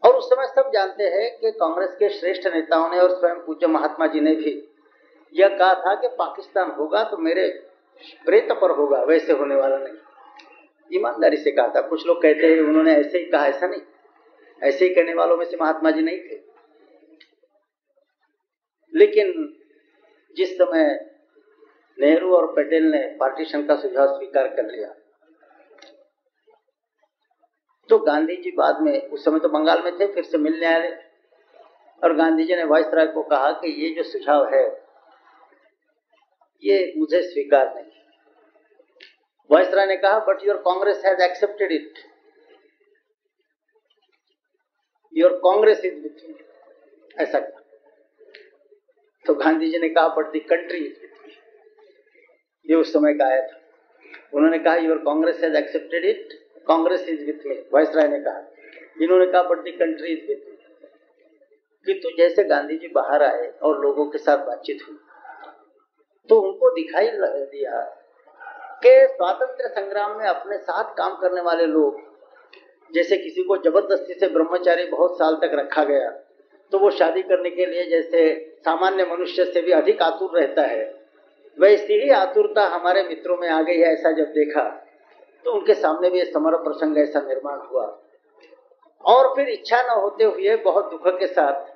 और उस समय सब जानते हैं कि कांग्रेस के श्रेष्ठ नेताओं ने और स्वयं पूज्य महात्मा जी ने भी यह कहा था कि पाकिस्तान होगा तो मेरे प्रेत पर होगा, वैसे होने वाला नहीं। ईमानदारी से कहा था। कुछ लोग कहते हैं उन्होंने ऐसे ही कहा, ऐसा नहीं, ऐसे ही कहने वालों में से महात्मा जी नहीं थे। लेकिन जिस समय नेहरू और पटेल ने पार्टीशन का सुझाव स्वीकार कर लिया तो गांधी जी बाद में, उस समय तो बंगाल में थे, फिर से मिलने आए और गांधी जी ने वायसराय को कहा कि ये जो सुझाव है ये मुझे स्वीकार नहीं। वायसराय ने कहा but your Congress has accepted it, your Congress is with me, ऐसा कहा। तो गांधी जी ने कहा but the country is with me, ये उस समय का आया था। उन्होंने कहा your Congress has accepted it, Congress is with me, viceroy ने कहा। इन्होंने कहा but the country is with me. किंतु जैसे गांधी जी बाहर आए और लोगों के साथ बातचीत हुई तो उनको दिखाई दिया कि स्वातंत्र संग्राम में अपने साथ काम करने वाले लोग, जैसे किसी को जबरदस्ती से ब्रह्मचारी बहुत साल तक रखा गया तो वो शादी करने के लिए जैसे सामान्य मनुष्य से भी अधिक आतुर रहता है, वैसी ही आतुरता हमारे मित्रों में आ गई है। ऐसा जब देखा तो उनके सामने भी समर प्रसंग ऐसा निर्माण हुआ और फिर इच्छा न होते हुए बहुत दुख के साथ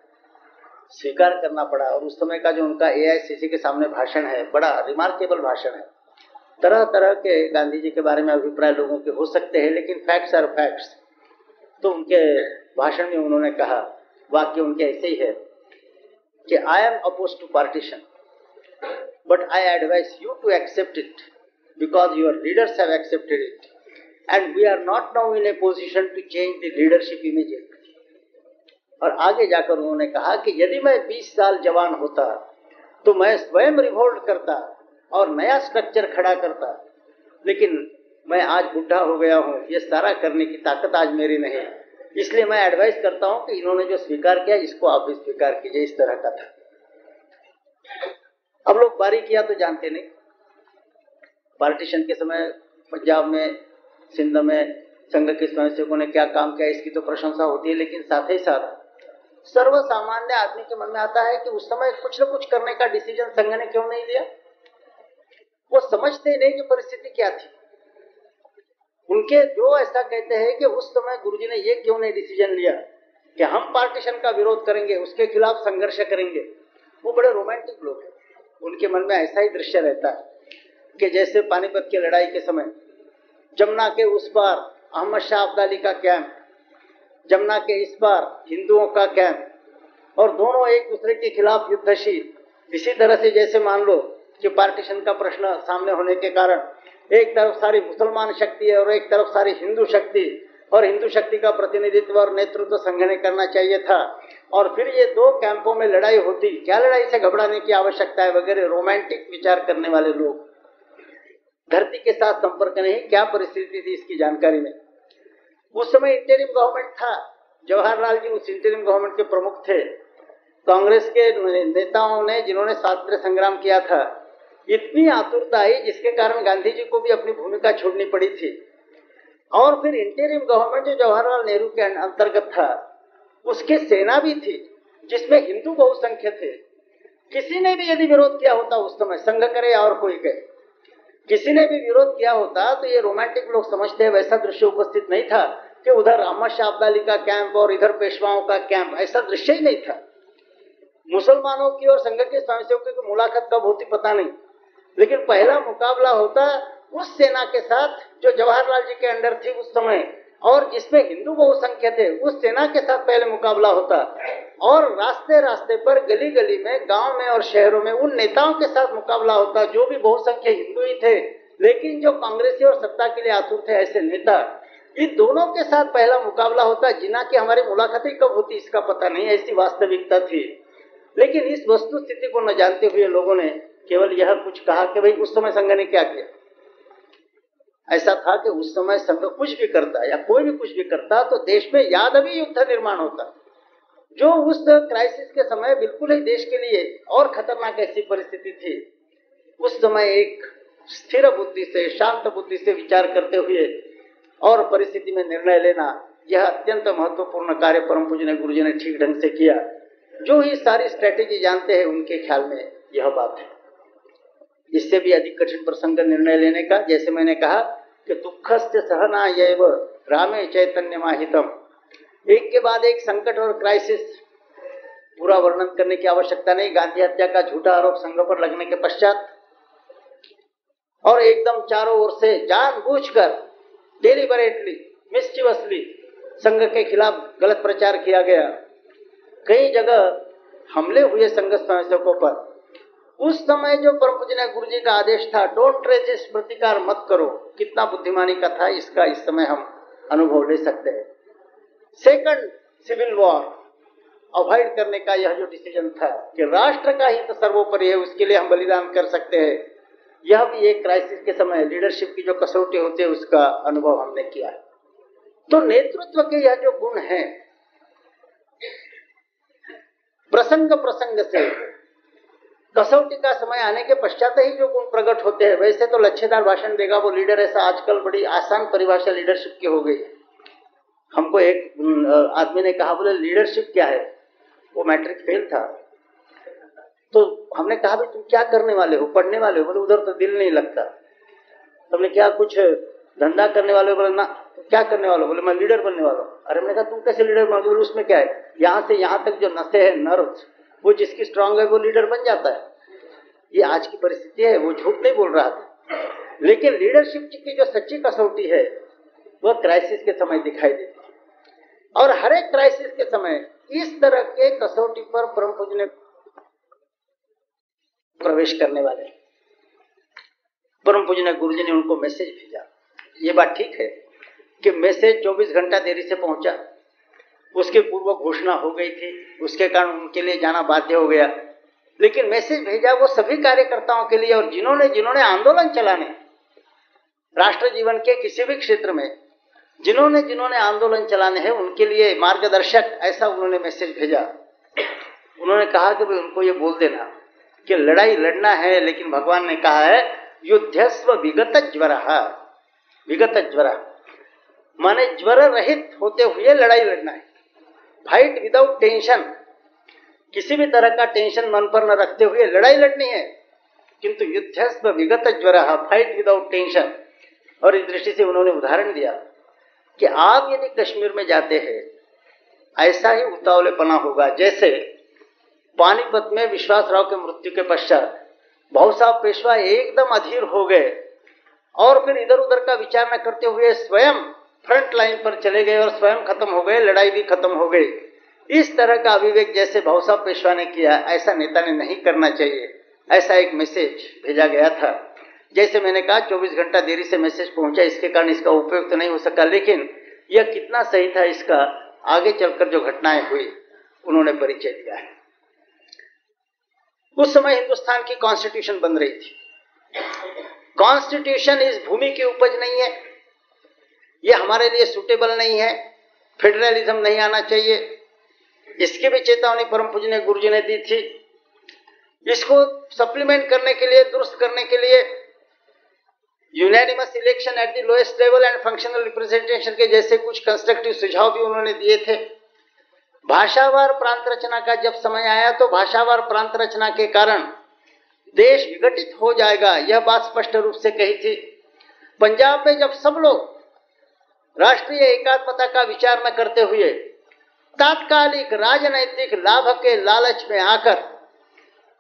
स्वीकार करना पड़ा। और उस समय का जो उनका एआईसीसी के सामने भाषण है, बड़ा रिमार्केबल भाषण है। तरह तरह के गांधी जी के बारे में अभिप्राय लोगों के हो सकते हैं, लेकिन फैक्ट्स आर फैक्ट्स। तो उनके भाषण में उन्होंने कहा, वाक्य उनके ऐसे ही है कि I am oppose to partition but I advise you to accept it because your leaders have accepted it and we are not now in a position to change the leadership immediately। और आगे जाकर उन्होंने कहा कि यदि मैं 20 साल जवान होता तो मैं स्वयं रिवोल्ट करता और नया स्ट्रक्चर खड़ा करता, लेकिन मैं आज बुढ़ा हो गया हूँ, ये सारा करने की ताकत आज मेरी नहीं। इसलिए मैं एडवाइस करता हूँ कि इन्होंने जो स्वीकार किया इसको आप भी स्वीकार कीजिए। इस तरह का था। अब लोग बारीकियां तो जानते नहीं। पार्टीशन के समय पंजाब में, सिंध में संघ के स्वयंसेवकों ने क्या काम किया इसकी तो प्रशंसा होती है, लेकिन साथ ही साथ सर्वसामान्य आदमी के मन में आता है कि उस समय कुछ न कुछ करने का डिसीजन संघ ने क्यों नहीं लिया। वो समझते नहीं कि परिस्थिति क्या थी। उनके जो ऐसा कहते हैं कि उस समय गुरुजी ने ये क्यों नहीं डिसीजन लिया कि हम पार्टीशन का विरोध करेंगे, उसके खिलाफ संघर्ष करेंगे। वो बड़े रोमांटिक लोग हैं। उनके मन में ऐसा ही दृश्य रहता है कि जैसे पानीपत की लड़ाई के समय जमुना के उस पार अहमद शाह अब्दाली का कैंप, जमुना के इस पार हिंदुओं का कैंप, और दोनों एक दूसरे के खिलाफ युद्धशील। इसी तरह से जैसे मान लो कि पार्टीशन का प्रश्न सामने होने के कारण एक तरफ सारी मुसलमान शक्ति है और एक तरफ सारी हिंदू शक्ति, और हिंदू शक्ति का प्रतिनिधित्व और नेतृत्व संघ ने करना चाहिए था। और फिर ये दो कैंपों में लड़ाई होती, क्या लड़ाई से घबराने की आवश्यकता है वगैरह रोमांटिक विचार करने वाले लोग। धरती के साथ संपर्क नहीं, क्या परिस्थिति थी इसकी जानकारी में। उस समय इंटरिम गवर्नमेंट था, जवाहरलाल जी उस इंटरिम गवर्नमेंट के प्रमुख थे। कांग्रेस के नेताओं ने, जिन्होंने स्वातंत्र्य संग्राम किया था, इतनी आतुरता आई जिसके कारण गांधी जी को भी अपनी भूमिका छोड़नी पड़ी थी। और फिर इंटरिम गवर्नमेंट जो जवाहरलाल नेहरू के अंतर्गत था, उसके सेना भी थी जिसमें हिंदू बहुसंख्य थे। किसी ने भी यदि विरोध किया होता उस समय, संघ करे या और कोई करे, किसी ने भी विरोध किया होता तो ये रोमांटिक लोग समझते हैं वैसा दृश्य उपस्थित नहीं था कि उधर अहमद शाह अब्दाली का कैंप और इधर पेशवाओं का कैंप, ऐसा दृश्य ही नहीं था। मुसलमानों की और संघ के स्वयंसेवकों की मुलाकात कब होती पता नहीं, लेकिन पहला मुकाबला होता उस सेना के साथ जो जवाहरलाल जी के अंडर थी उस समय, और जिसमें हिंदू बहुसंख्य थे, उस सेना के साथ पहले मुकाबला होता। और रास्ते रास्ते पर, गली गली में, गांव में और शहरों में उन नेताओं के साथ मुकाबला होता जो भी बहुसंख्य हिंदू ही थे, लेकिन जो कांग्रेसी और सत्ता के लिए आतुर थे ऐसे नेता। इन दोनों के साथ पहला मुकाबला होता। जिना की हमारी मुलाकात ही कब होती इसका पता नहीं, ऐसी वास्तविकता थी। लेकिन इस वस्तु स्थिति को न जानते हुए लोगों ने केवल यह कुछ कहा कि भाई उस समय संघ ने क्या किया। ऐसा था कि उस समय संघ कुछ भी करता या कोई भी कुछ भी करता तो देश में यादवी युद्ध निर्माण होता, जो उस क्राइसिस के समय बिल्कुल ही देश के लिए और खतरनाक ऐसी परिस्थिति थी। उस समय एक स्थिर बुद्धि से, शांत बुद्धि से विचार करते हुए और परिस्थिति में निर्णय लेना, यह अत्यंत महत्वपूर्ण कार्य परम पूज्य गुरुजी ने ठीक ढंग से किया। जो ही सारी स्ट्रेटेजी जानते हैं उनके ख्याल में यह बात है। इससे भी अधिक कठिन प्रसंग निर्णय लेने का, जैसे मैंने कहा कि दुःखस्य सहनायैव रामे चैतन्य माहितम, एक के बाद एक संकट और क्राइसिस, पूरा वर्णन करने की आवश्यकता नहीं। गांधी हत्या का झूठा आरोप संघ पर लगने के पश्चात और एकदम चारों ओर से जानबूझकर, डेलिबरेटली, मिस्चीवसली संघ के खिलाफ गलत प्रचार किया गया। कई जगह हमले हुए संघ स्वयंसेवकों पर। उस समय जो परम पूज्य गुरुजी का आदेश था, डोंट रेजिस्ट, प्रतिकार मत करो, कितना बुद्धिमानी का था इसका इस समय हम अनुभव ले सकते हैं। सेकंड सिविल वॉर अवॉइड करने का यह जो डिसीजन था कि राष्ट्र का हित सर्वोपरि है, उसके लिए हम बलिदान कर सकते हैं, यह भी एक क्राइसिस के समय लीडरशिप की जो कसौटी होती है उसका अनुभव हमने किया है। तो नेतृत्व के यह जो गुण है, प्रसंग प्रसंग से कसौटी का समय आने के पश्चात ही जो गुण प्रकट होते हैं। वैसे तो लच्छेदार भाषण देगा वो लीडर, ऐसा आजकल बड़ी आसान परिभाषा लीडरशिप की हो गई है। हमको एक आदमी ने कहा, बोले लीडरशिप क्या है, वो मैट्रिक फेल था, तो हमने कहा भाई तुम क्या करने वाले हो, पढ़ने वाले हो? बोले उधर तो दिल नहीं लगता। तुमने क्या कुछ धंधा करने वाले हो? बोले ना। क्या करने वाले हो? बोले मैं लीडर बनने वाला हूँ। अरे मैंने कहा तुम कैसे लीडर बनोगे? बोले उसमें क्या है, यहाँ से यहाँ तक जो नसें हैं, नर्व्स, वो जिसकी स्ट्रांग है वो लीडर बन जाता है। ये आज की परिस्थिति है, वो झूठ नहीं बोल रहा था। लेकिन लीडरशिप की जो सच्ची कसौटी है वह क्राइसिस के समय दिखाई देती है, और हर एक क्राइसिस के समय इस तरह के कसौटी पर परम पूज्य ने प्रवेश करने वाले परम पूज्य गुरुजी ने उनको मैसेज भेजा। ये बात ठीक है कि मैसेज 24 घंटा देरी से पहुंचा, उसके पूर्व घोषणा हो गई थी, उसके कारण उनके लिए जाना बाध्य हो गया। लेकिन मैसेज भेजा वो सभी कार्यकर्ताओं के लिए, और जिन्होंने आंदोलन चलाने, राष्ट्र जीवन के किसी भी क्षेत्र में जिन्होंने आंदोलन चलाने हैं उनके लिए मार्गदर्शक, ऐसा उन्होंने मैसेज भेजा। उन्होंने कहा कि भाई उनको ये बोल देना कि लड़ाई लड़ना है, लेकिन भगवान ने कहा है युद्धस्व विगत ज्वरः, विगत ज्वरः माने ज्वर रहित होते हुए लड़ाई लड़ना है। फाइट विदाउट टेंशन, किसी भी तरह का टेंशन मन पर न रखते हुए लड़ाई लड़नी है, किंतु युद्धस्व विगत ज्वरः, फाइट विदाउट टेंशन। और इस दृष्टि से उन्होंने उदाहरण दिया कि आप यदि कश्मीर में जाते हैं, ऐसा ही उतावलेपना होगा जैसे पानीपत में विश्वासराव के मृत्यु के पश्चात भाऊ साहब पेशवा एकदम अधीर हो गए और फिर इधर उधर का विचार न करते हुए स्वयं फ्रंट लाइन पर चले गए और स्वयं खत्म हो गए, लड़ाई भी खत्म हो गई। इस तरह का अविवेक जैसे भाऊ साहब पेशवा ने किया, ऐसा नेता ने नहीं करना चाहिए, ऐसा एक मैसेज भेजा गया था। जैसे मैंने कहा 24 घंटा देरी से मैसेज पहुंचा, इसके कारण इसका उपयोग तो नहीं हो सका, लेकिन यह कितना सही था इसका आगे चलकर जो घटनाएं हुई उन्होंने परिचय दिया है। उस समय हिंदुस्तान की कॉन्स्टिट्यूशन बन रही थी। कॉन्स्टिट्यूशन इस भूमि की उपज नहीं है, यह हमारे लिए सूटेबल नहीं है, फेडरलिज्म नहीं आना चाहिए, इसकी भी चेतावनी परम पूज्य गुरुजी ने दी थी। इसको सप्लीमेंट करने के लिए, दुरुस्त करने के लिए unanimous election at the lowest level and functional representation के जैसे कुछ कंस्ट्रक्टिव सुझाव भी उन्होंने दिए थे। भाषावार प्रांत रचना का जब समय आया तो भाषावार प्रांत रचना के कारण देश विघटित हो जाएगा, यह बात स्पष्ट रूप से कही थी। पंजाब में जब सब लोग राष्ट्रीय एकात्मता का विचार न करते हुए तात्कालिक राजनैतिक लाभ के लालच में आकर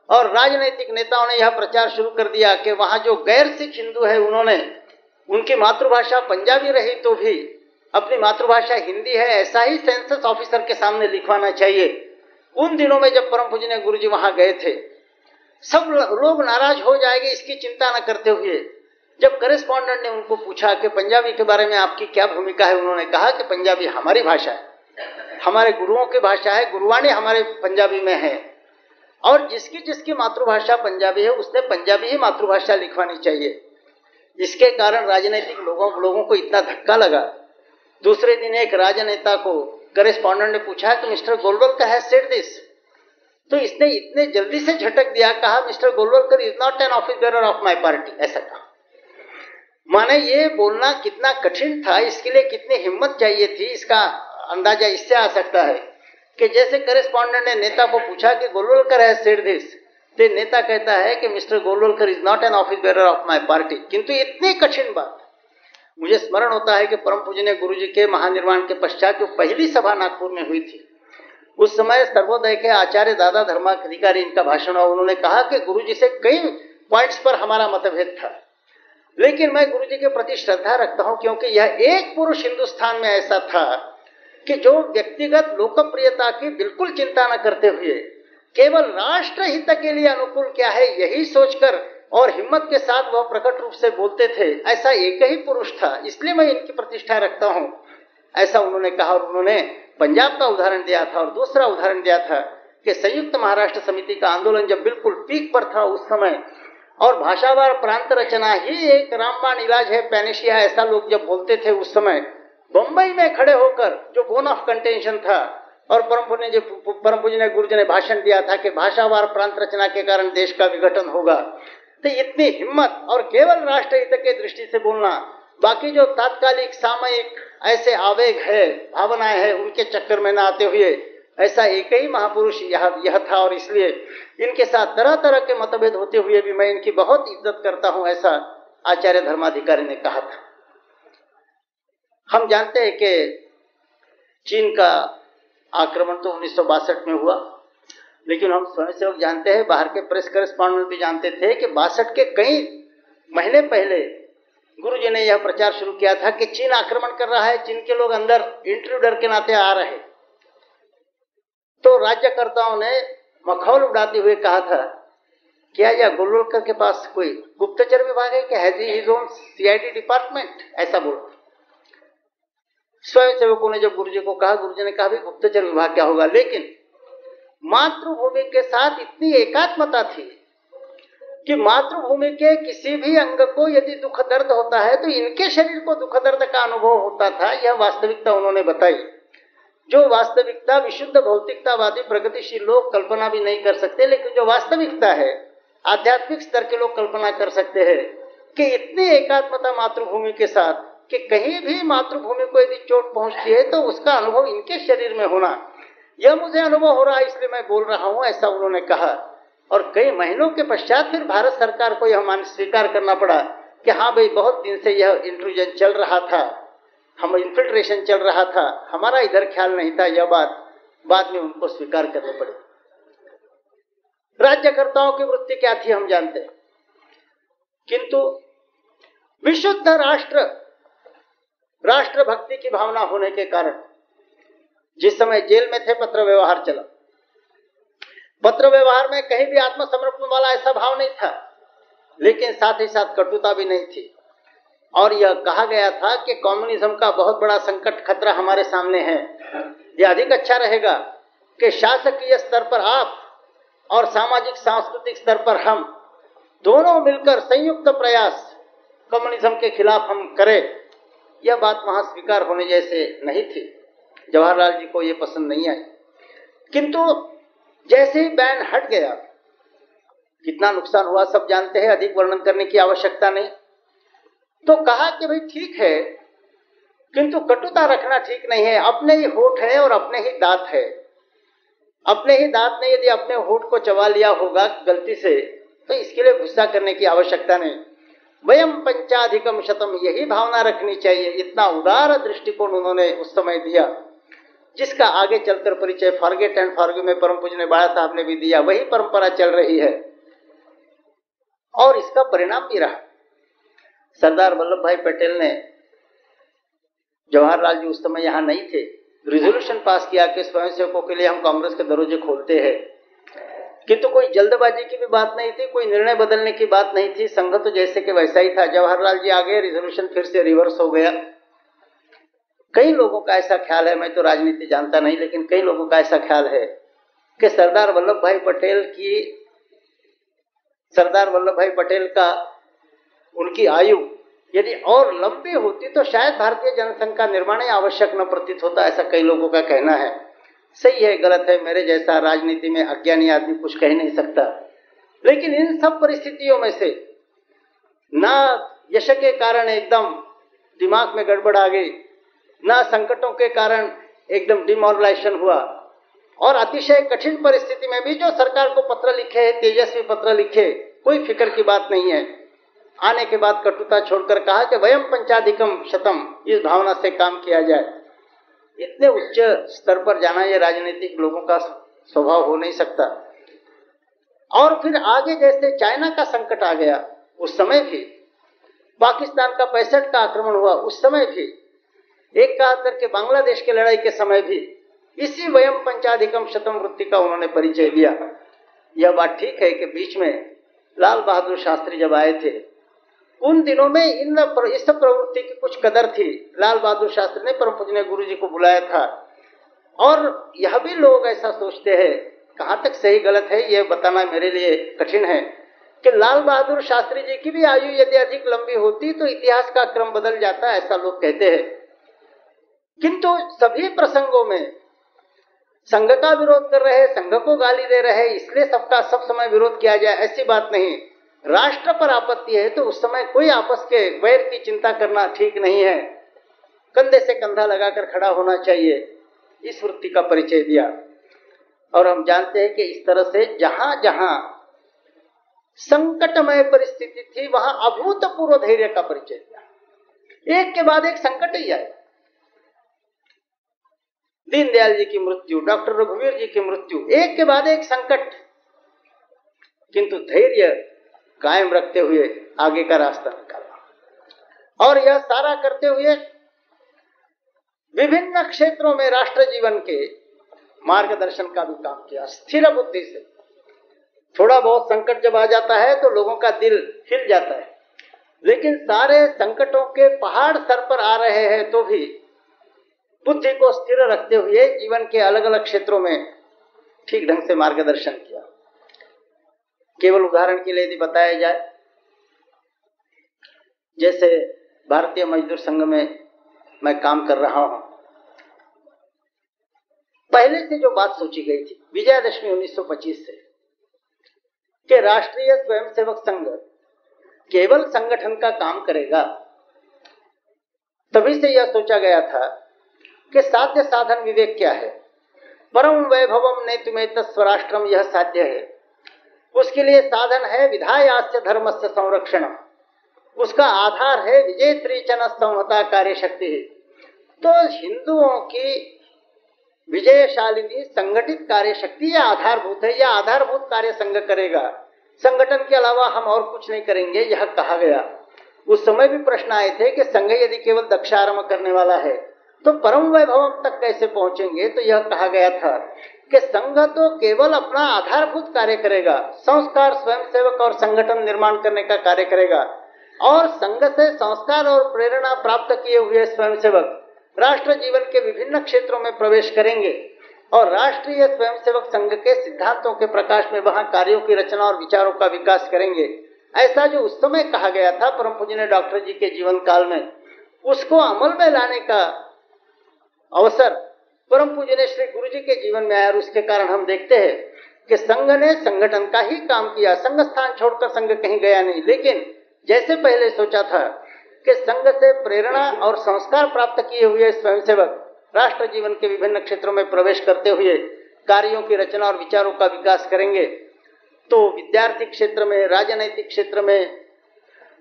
और राजनीतिक नेताओं ने यह प्रचार शुरू कर दिया कि वहां जो गैर सिख हिंदू है उन्होंने उनकी मातृभाषा पंजाबी रही तो भी अपनी मातृभाषा हिंदी है, ऐसा ही सेंसस ऑफिसर के सामने लिखवाना चाहिए। उन दिनों में जब परम पूज्य गुरुजी वहां गए थे, सब लोग नाराज हो जाएंगे इसकी चिंता न करते हुए जब करेस्पॉन्डेंट ने उनको पूछा कि पंजाबी के बारे में आपकी क्या भूमिका है, उन्होंने कहा कि पंजाबी हमारी भाषा है, हमारे गुरुओं की भाषा है, गुरुवाणी हमारे पंजाबी में है, और जिसकी जिसकी मातृभाषा पंजाबी है उसने पंजाबी ही मातृभाषा लिखवानी चाहिए। इसके कारण राजनीतिक लोगों को इतना धक्का लगा। दूसरे दिन एक राजनेता को करेस्पॉन्डेंट ने पूछा कि mister Golwalkar has said this, तो इसने इतने जल्दी से झटक दिया, कहा mister Golwalkar is not an office bearer of my party, ऐसा कहा। माने ये बोलना कितना कठिन था, इसके लिए कितनी हिम्मत चाहिए थी, इसका अंदाजा इससे आ सकता है कि जैसे करेस्पॉन्डेंट ने नेता को पूछा कि गोलवलकर हैज सेड दिस, तो नेता कहता है कि mister Golwalkar is not an office bearer of my party. किंतु इतनी कठिन बात, मुझे स्मरण होता है कि परम पूज्य गुरुजी के महानिर्वाण के पश्चात जो पहली सभा नागपुर में हुई थी, उस समय सर्वोदय के आचार्य दादा धर्माधिकारी इनका भाषण हुआ। उन्होंने कहा कि गुरुजी से कई पॉइंट्स पर हमारा मतभेद था, लेकिन मैं गुरुजी के प्रति श्रद्धा रखता हूं क्योंकि यह एक पुरुष हिंदुस्तान में ऐसा था कि जो व्यक्तिगत लोकप्रियता की बिल्कुल चिंता न करते हुए केवल राष्ट्र हित के लिए अनुकूल क्या है यही सोचकर और हिम्मत के साथ वह प्रकट रूप से बोलते थे। ऐसा एक ही पुरुष था, इसलिए मैं इनकी प्रतिष्ठा रखता हूं, ऐसा उन्होंने कहा। और उन्होंने पंजाब का उदाहरण दिया था और दूसरा उदाहरण दिया था कि संयुक्त महाराष्ट्र समिति का आंदोलन जब बिल्कुल पीक पर था उस समय, और भाषावार प्रांत रचना ही एक रामबाण इलाज है, पैनेशिया, ऐसा लोग जब बोलते थे उस समय, बंबई में खड़े होकर जो बोन ऑफ कंटेंशन था और परम पूज्य गुरुजी ने भाषण दिया था कि भाषावार प्रांत रचना के कारण देश का विघटन होगा, तो इतनी हिम्मत और केवल राष्ट्र हित के दृष्टि से बोलना, बाकी जो तात्कालिक सामयिक ऐसे आवेग है, भावनाएं हैं, उनके चक्कर में न आते हुए, ऐसा एक ही महापुरुष यह था। और इसलिए इनके साथ तरह तरह के मतभेद होते हुए भी मैं इनकी बहुत इज्जत करता हूं, ऐसा आचार्य धर्माधिकारी ने कहा था। हम जानते हैं कि चीन का आक्रमण तो 1962 में हुआ, लेकिन हम स्वयंसेवक जानते हैं, बाहर के प्रेस करेस्पॉन्डेंट भी जानते थे कि 62 के कई महीने पहले गुरुजी ने यह प्रचार शुरू किया था कि चीन आक्रमण कर रहा है, चीन के लोग अंदर इंट्रूडर के नाते आ रहे। तो राज्यकर्ताओं ने मखौल उड़ाते हुए कहा था, क्या यह गोलवलकर के पास कोई गुप्तचर विभाग है, क्या has his own CID department, ऐसा बोला। स्वयं सेवकों ने जब गुरुजी को कहा, गुरुजी ने कहा भी गुप्तचर विभाग क्या होगा, लेकिन मातृभूमि के साथ इतनी एकात्मता थी कि मातृभूमि के किसी भी अंग को यदि दुख दर्द होता है तो इनके शरीर को दुख दर्द का अनुभव होता था। यह वास्तविकता उन्होंने बताई, जो वास्तविकता विशुद्ध भौतिकतावादी प्रगतिशील लोग कल्पना भी नहीं कर सकते, लेकिन जो वास्तविकता है आध्यात्मिक स्तर के लोग कल्पना कर सकते हैं कि इतनी एकात्मता मातृभूमि के साथ कि कहीं भी मातृभूमि को यदि चोट पहुंचती है तो उसका अनुभव इनके शरीर में होना, यह मुझे अनुभव हो रहा है, इसलिए मैं बोल रहा हूं, ऐसा उन्होंने कहा। और कई महीनों के पश्चात फिर भारत सरकार को यह स्वीकार करना पड़ा कि हाँ भाई, बहुत दिन से यह इंट्रूजन चल रहा था, हम इन्फिल्ट्रेशन चल रहा था, हमारा इधर ख्याल नहीं था, यह बात बाद में उनको स्वीकार करनी पड़ी। राज्यकर्ताओं की वृत्ति क्या थी हम जानते हैं, किंतु विशुद्ध राष्ट्र भक्ति की भावना होने के कारण जिस समय जेल में थे पत्र व्यवहार चला, पत्र व्यवहार में कहीं भी आत्मसमर्पण वाला ऐसा भाव नहीं था। लेकिन साथ ही साथ कटुता भी नहीं थी। और यह कहा गया था कि कम्युनिज्म का बहुत बड़ा संकट खतरा हमारे सामने है। यह अधिक अच्छा रहेगा कि शासकीय स्तर पर आप और सामाजिक सांस्कृतिक स्तर पर हम दोनों मिलकर संयुक्त प्रयास कम्युनिज्म के खिलाफ हम करें। यह बात वहां स्वीकार होने जैसे नहीं थी। जवाहरलाल जी को यह पसंद नहीं आई। किंतु जैसे ही बैन हट गया, कितना नुकसान हुआ सब जानते हैं, अधिक वर्णन करने की आवश्यकता नहीं। तो कहा कि भाई ठीक है, किंतु कटुता रखना ठीक नहीं है। अपने ही होठ है और अपने ही दांत है। अपने ही दांत ने यदि अपने होठ को चबा लिया होगा गलती से, तो इसके लिए गुस्सा करने की आवश्यकता नहीं। वयम पंचाधिकम शतम, यही भावना रखनी चाहिए। इतना उदार दृष्टिकोण उन्होंने उस समय दिया, जिसका आगे चलकर परिचय फॉरगेट एंड फॉरगिव में परम पूज्य बाळा साहब ने भी दिया। वही परंपरा चल रही है और इसका परिणाम भी रहा। सरदार वल्लभ भाई पटेल ने, जवाहरलाल जी उस समय यहां नहीं थे, रिजोल्यूशन पास किया कि स्वयंसेवकों के लिए हम कांग्रेस के दरवाजे खोलते हैं। किंतु कोई जल्दबाजी की भी बात नहीं थी, कोई निर्णय बदलने की बात नहीं थी। संघ तो जैसे कि वैसा ही था। जवाहरलाल जी आ गए, रिजोल्यूशन फिर से रिवर्स हो गया। कई लोगों का ऐसा ख्याल है, मैं तो राजनीति जानता नहीं, लेकिन कई लोगों का ऐसा ख्याल है कि सरदार वल्लभ भाई पटेल का उनकी आयु यदि और लंबी होती तो शायद भारतीय जनसंघ का निर्माण ही आवश्यक न प्रतीत होता। ऐसा कई लोगों का कहना है। सही है गलत है, मेरे जैसा राजनीति में अज्ञानी आदमी कुछ कह नहीं सकता। लेकिन इन सब परिस्थितियों में से ना यश के कारण एकदम दिमाग में गड़बड़ आ गई, ना संकटों के कारण एकदम डिमोरलाइजेशन हुआ, और अतिशय कठिन परिस्थिति में भी जो सरकार को पत्र लिखे, तेजस्वी पत्र लिखे, कोई फिक्र की बात नहीं है। आने के बाद कटुता छोड़कर कहा कि वयम पंचाधिकम शतम, इस भावना से काम किया जाए। इतने उच्च स्तर पर जाना ये राजनीतिक लोगों का स्वभाव हो नहीं सकता। और फिर आगे जैसे चाइना का संकट आ गया, उस समय भी पाकिस्तान का 65 का आक्रमण हुआ, उस समय भी 71 के बांग्लादेश के लड़ाई के समय भी इसी वयम पंचाधिकम शतम वृत्ति का उन्होंने परिचय दिया। यह बात ठीक है कि बीच में लाल बहादुर शास्त्री जब आए थे, उन दिनों में इस प्रवृत्ति की कुछ कदर थी। लाल बहादुर शास्त्री ने परम पूज्य गुरु जी को बुलाया था। और यह भी लोग ऐसा सोचते हैं, कहां तक सही गलत है यह बताना मेरे लिए कठिन है, कि लाल बहादुर शास्त्री जी की भी आयु यदि अधिक लंबी होती तो इतिहास का क्रम बदल जाता, ऐसा लोग कहते हैं। किंतु सभी प्रसंगों में संघ का विरोध कर रहे, संघ को गाली दे रहे, इसलिए सबका सब समय विरोध किया जाए, ऐसी बात नहीं। राष्ट्र पर आपत्ति है तो उस समय कोई आपस के वैर की चिंता करना ठीक नहीं है। कंधे से कंधा लगाकर खड़ा होना चाहिए, इस वृत्ति का परिचय दिया। और हम जानते हैं कि इस तरह से जहां जहां संकटमय परिस्थिति थी वहां अभूतपूर्व धैर्य का परिचय दिया। एक के बाद एक संकट ही आए। दीनदयाल जी की मृत्यु, डॉक्टर रघुवीर जी की मृत्यु, एक के बाद एक संकट, किंतु धैर्य कायम रखते हुए आगे का रास्ता निकाला। और यह सारा करते हुए विभिन्न क्षेत्रों में राष्ट्र जीवन के मार्गदर्शन का भी काम किया, स्थिर बुद्धि से। थोड़ा बहुत संकट जब आ जाता है तो लोगों का दिल हिल जाता है, लेकिन सारे संकटों के पहाड़ सर पर आ रहे हैं तो भी बुद्धि को स्थिर रखते हुए जीवन के अलग अलग क्षेत्रों में ठीक ढंग से मार्गदर्शन किया। केवल उदाहरण के लिए यदि बताया जाए, जैसे भारतीय मजदूर संघ में मैं काम कर रहा हूं, पहले से जो बात सोची गई थी विजयादशमी 1925 से, कि राष्ट्रीय स्वयंसेवक संघ केवल संगठन का काम करेगा, तभी से यह सोचा गया था कि साध्य साधन विवेक क्या है। परम वैभवम नेतुमेत स्वराष्ट्रम, यह साध्य है। उसके लिए साधन है विधायास्य धर्मस्य संरक्षण, उसका आधार है विजयत्रीचन संहता कार्य शक्ति। तो हिंदुओं की विजयशालिनी संगठित कार्य शक्ति यह आधारभूत है, यह आधारभूत कार्य संघ करेगा, संगठन के अलावा हम और कुछ नहीं करेंगे, यह कहा गया। उस समय भी प्रश्न आए थे कि संघ यदि केवल दक्षारंभ करने वाला है तो परम वैभवम तक कैसे पहुंचेंगे। तो यह कहा गया था कि संघ तो केवल अपना आधारभूत कार्य करेगा, संस्कार स्वयंसेवक और संगठन निर्माण करने का कार्य करेगा, और संघ से संस्कार और प्रेरणा प्राप्त किए हुए स्वयंसेवक राष्ट्र जीवन के विभिन्न क्षेत्रों में प्रवेश करेंगे और राष्ट्रीय स्वयंसेवक संघ के सिद्धांतों के प्रकाश में वहां कार्यों की रचना और विचारों का विकास करेंगे। ऐसा जो उस समय कहा गया था परम पूज्य डॉक्टर जी के जीवन काल में, उसको अमल में लाने का अवसर परम पूज्य श्री गुरु जी के जीवन में आया, और उसके कारण हम देखते हैं कि संघ ने संगठन का ही काम किया। संघ स्थान छोड़कर संघ कहीं गया नहीं, लेकिन जैसे पहले सोचा था कि संघ से प्रेरणा और संस्कार प्राप्त किए हुए स्वयंसेवक राष्ट्र जीवन के विभिन्न क्षेत्रों में प्रवेश करते हुए कार्यों की रचना और विचारों का विकास करेंगे, तो विद्यार्थी क्षेत्र में, राजनैतिक क्षेत्र में,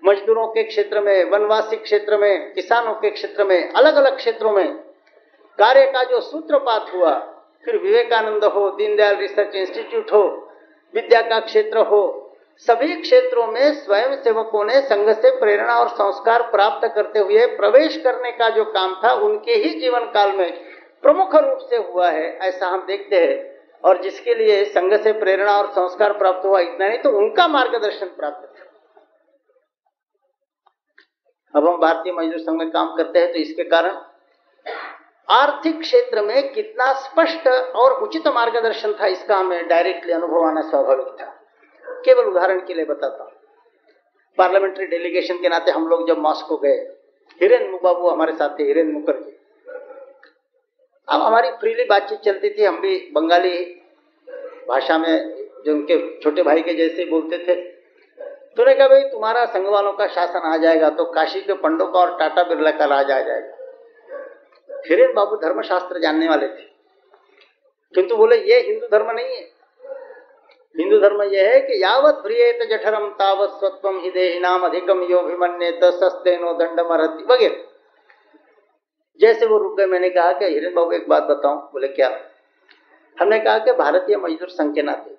मजदूरों के क्षेत्र में, वनवासी क्षेत्र में, किसानों के क्षेत्र में, अलग अलग क्षेत्रों में कार्य का जो सूत्रपात हुआ, फिर विवेकानंद हो, दीनदयाल रिसर्च इंस्टीट्यूट हो, विद्या का क्षेत्र हो, सभी क्षेत्रों में स्वयं सेवकों ने संघ से प्रेरणा और संस्कार प्राप्त करते हुए प्रवेश करने का जो काम था उनके ही जीवन काल में प्रमुख रूप से हुआ है, ऐसा हम देखते हैं। और जिसके लिए संघ से प्रेरणा और संस्कार प्राप्त हुआ, इतना नहीं तो उनका मार्गदर्शन प्राप्त था। अब हम भारतीय मजदूर संघ में काम करते हैं, तो इसके कारण आर्थिक क्षेत्र में कितना स्पष्ट और उचित मार्गदर्शन था, इसका हमें डायरेक्टली अनुभव आना स्वाभाविक था। केवल उदाहरण के लिए बताता हूं, पार्लियामेंट्री डेलीगेशन के नाते हम लोग जब मॉस्को गए, हिरेन बाबू हमारे साथ थे, हिरेन मुखर्जी। अब हमारी फ्रीली बातचीत चलती थी, हम भी बंगाली भाषा में जो उनके छोटे भाई के जैसे बोलते थे। तो ने कहा, भाई तुम्हारा संघ वालों का शासन आ जाएगा तो काशी के पंडों का और टाटा बिरला का राज आ जाएगा। हिरेन बाबू धर्मशास्त्र जानने वाले थे, किंतु बोले ये हिंदू धर्म नहीं है। हिंदू धर्म यह है कि यावत प्रियेत जठरम तावत स्वत्वम हि देहिनाम अधिकम यो भिमन्येत सस्तेनो दंडमरति वगैरह। जैसे वो रुक गए, मैंने कहा कि हिरेन बाबू एक बात बताऊं। बोले क्या? हमने कहा कि भारतीय मजदूर संघ के नाते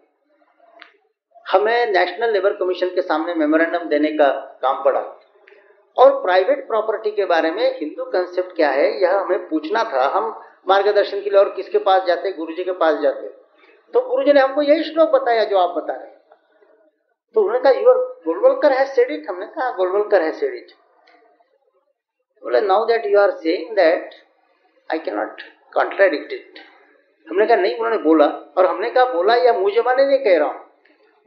हमें नेशनल लेबर कमीशन के सामने मेमोरेंडम देने का काम पड़ा, और प्राइवेट प्रॉपर्टी के बारे में हिंदू कंसेप्ट क्या है यह हमें पूछना था। हम मार्गदर्शन के लिए और किसके पास जाते? गुरुजी के पास जाते। तो गुरुजी ने हमको यही श्लोक बताया जो आप बता रहे। तो उन्होंने कहा, your Golwalkar has said it. हमने कहा गोलवलकर हैज सेड इट। बोले, now that you are saying that I can not contradict it. हमने कहा नहीं, उन्होंने बोला। और हमने कहा बोला या मुंह जबानी नहीं कह रहा हूं,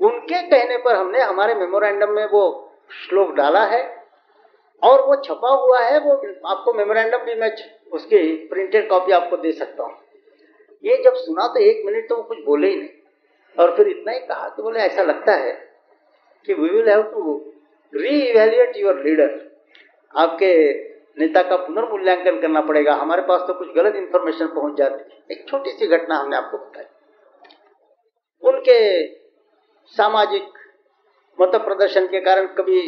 उनके कहने पर हमने हमारे मेमोरेंडम में वो श्लोक डाला है और वो छपा हुआ है। वो आपको मेमोरेंडम भी मैं उसकी प्रिंटेड कॉपी आपको दे सकता हूं। ये जब सुना तो 1 मिनट तो वो कुछ बोले ही नहीं, और फिर इतना ही कहा कि बोले ऐसा लगता है कि we will have to reevaluate your leader. आपके नेता का पुनर्मूल्यांकन करना पड़ेगा, हमारे पास तो कुछ गलत इंफॉर्मेशन पहुंच जाती है। एक छोटी सी घटना हमने आपको बताई। उनके सामाजिक मत प्रदर्शन के कारण कभी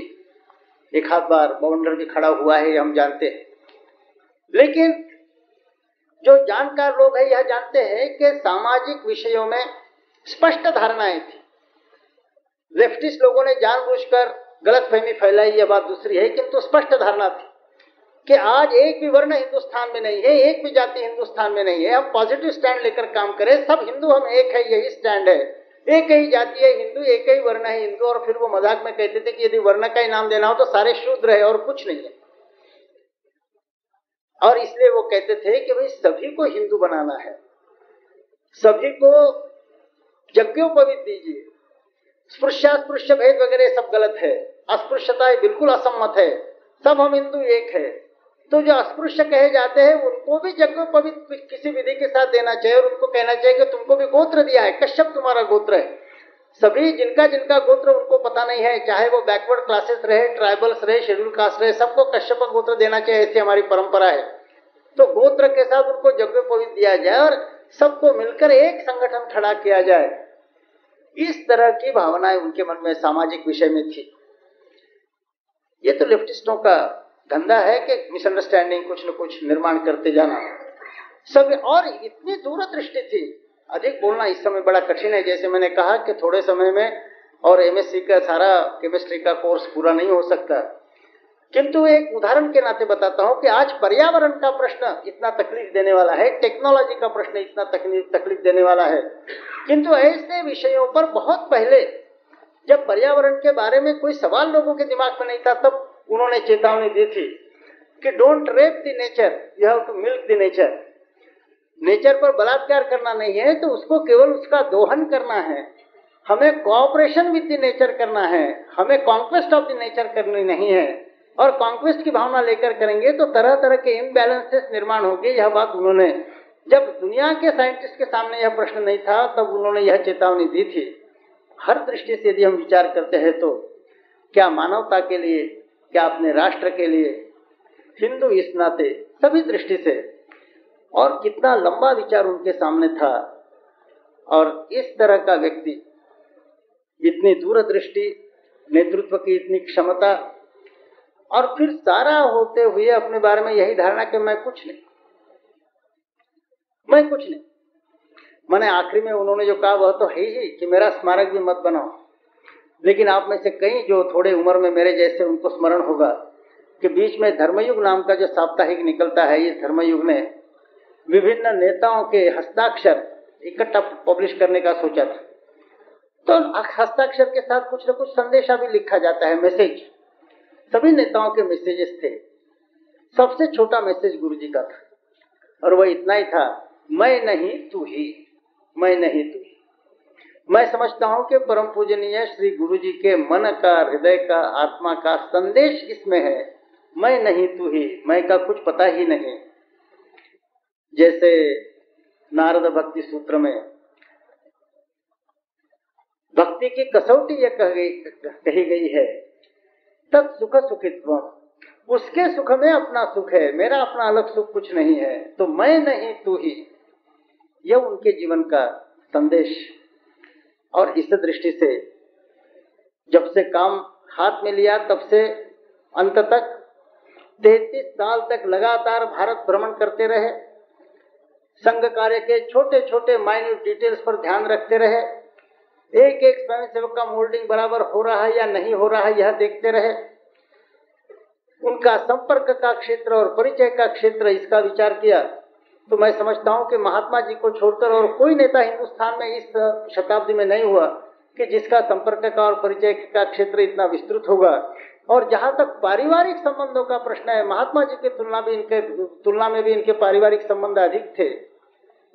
एक आध बार बाउंडर भी खड़ा हुआ है, हम जानते हैं। लेकिन जो जानकार लोग हैं यह जानते हैं कि सामाजिक विषयों में स्पष्ट धारणाएं थी। लेफ्टिस्ट लोगों ने जानबूझकर गलतफहमी फैलाई, यह बात दूसरी है, किंतु स्पष्ट धारणा थी कि आज एक भी वर्ण हिंदुस्तान में नहीं है, एक भी जाति हिंदुस्तान में नहीं है। हम पॉजिटिव स्टैंड लेकर काम करें, सब हिंदू हम एक है, यही स्टैंड है। एक ही जाति है हिंदू, एक ही वर्ण है हिंदू। और फिर वो मजाक में कहते थे कि यदि वर्ण का ही नाम देना हो तो सारे शूद्र है और कुछ नहीं है। और इसलिए वो कहते थे कि भाई सभी को हिंदू बनाना है, सभी को यज्ञोपवीत दीजिए। स्पृश्यास्पृश्य भेद वगैरह सब गलत है, अस्पृश्यता बिल्कुल असम्मत है, सब हम हिंदू एक है। तो जो अस्पृश्य कहे जाते हैं उनको भी यज्ञोपवीत किसी विधि के साथ देना चाहिए, और उनको कहना चाहिए कि तुमको भी गोत्र दिया है, कश्यप तुम्हारा गोत्र है। सभी जिनका जिनका गोत्र उनको पता नहीं है, चाहे वो बैकवर्ड क्लासेस रहे, ट्राइबल्स रहे, शेड्यूल कास्ट रहे, सबको कश्यप गोत्र देना चाहिए, ऐसी हमारी परंपरा है। तो गोत्र के साथ उनको यज्ञोपवीत दिया जाए और सबको मिलकर एक संगठन खड़ा किया जाए। इस तरह की भावनाएं उनके मन में सामाजिक विषय में थी। ये तो लेफ्टिस्टों का धंधा है कि मिसअंडरस्टैंडिंग कुछ न कुछ निर्माण करते जाना सब। और इतनी दूरदृष्टि थी, अधिक बोलना इस समय बड़ा कठिन है। जैसे मैंने कहा कि थोड़े समय में और एमएससी का सारा केमिस्ट्री का कोर्स पूरा नहीं हो सकता, किंतु एक उदाहरण के नाते बताता हूं कि आज पर्यावरण का प्रश्न इतना तकलीफ देने वाला है, टेक्नोलॉजी का प्रश्न इतना तकलीफ देने वाला है, किंतु ऐसे विषयों पर बहुत पहले जब पर्यावरण के बारे में कोई सवाल लोगों के दिमाग में नहीं था, तब उन्होंने चेतावनी दी थी कि don't rape the nature, you have to milk the nature. Nature पर बलात्कार करना नहीं है, तो उसको केवल उसका दोहन करना है। हमें कोऑपरेशन विद द नेचर करना है, हमें कॉन्क्वेस्ट ऑफ द नेचर करनी नहीं है। और कॉन्क्वेस्ट की भावना लेकर करेंगे तो तरह तरह के इम्बैलेंसेस निर्माण होंगे। यह बात उन्होंने, जब दुनिया के साइंटिस्ट के सामने यह प्रश्न नहीं था, तब उन्होंने यह चेतावनी दी थी। हर दृष्टि से यदि हम विचार करते हैं तो क्या मानवता के लिए, क्या अपने राष्ट्र के लिए, हिंदू इस नाते, सभी दृष्टि से, और कितना लंबा विचार उनके सामने था। और इस तरह का व्यक्ति, इतनी दूरदृष्टि, नेतृत्व की इतनी क्षमता, और फिर सारा होते हुए अपने बारे में यही धारणा कि मैं कुछ नहीं। मैंने आखिरी में उन्होंने जो कहा वह तो है ही कि मेरा स्मारक भी मत बनाओ, लेकिन आप में से कई जो थोड़े उम्र में मेरे जैसे, उनको स्मरण होगा कि बीच में धर्मयुग नाम का जो साप्ताहिक निकलता है, इस धर्मयुग ने विभिन्न नेताओं के हस्ताक्षर इकट्ठा पब्लिश करने का सोचा था। तो हस्ताक्षर के साथ कुछ न कुछ संदेशा भी लिखा जाता है, मैसेज। सभी नेताओं के मैसेजेस थे। सबसे छोटा मैसेज गुरुजी का था, और वह इतना ही था, मैं नहीं तू ही, मैं नहीं तू ही। मैं समझता हूं कि परम पूजनीय श्री गुरुजी के मन का, हृदय का, आत्मा का संदेश इसमें है, मैं नहीं तू ही, मैं का कुछ पता ही नहीं। जैसे नारद भक्ति सूत्र में भक्ति की कसौटी यह कही गई है, तत् सुख सुखित्वम, उसके सुख में अपना सुख है, मेरा अपना अलग सुख कुछ नहीं है। तो मैं नहीं तू ही, यह उनके जीवन का संदेश। और इस दृष्टि से जब से काम हाथ में लिया तब से अंत तक 33 साल तक लगातार भारत भ्रमण करते रहे। संघ कार्य के छोटे छोटे माइन्यूट डिटेल्स पर ध्यान रखते रहे। एक एक स्वयंसेवक का मोल्डिंग बराबर हो रहा है या नहीं हो रहा है, यह देखते रहे। उनका संपर्क का क्षेत्र और परिचय का क्षेत्र, इसका विचार किया तो मैं समझता हूं कि महात्मा जी को छोड़कर और कोई नेता हिंदुस्तान में इस शताब्दी में नहीं हुआ कि जिसका संपर्क का और परिचय का क्षेत्र इतना विस्तृत होगा। और जहां तक पारिवारिक संबंधों का प्रश्न है, महात्मा जी की तुलना में भी इनके पारिवारिक संबंध अधिक थे।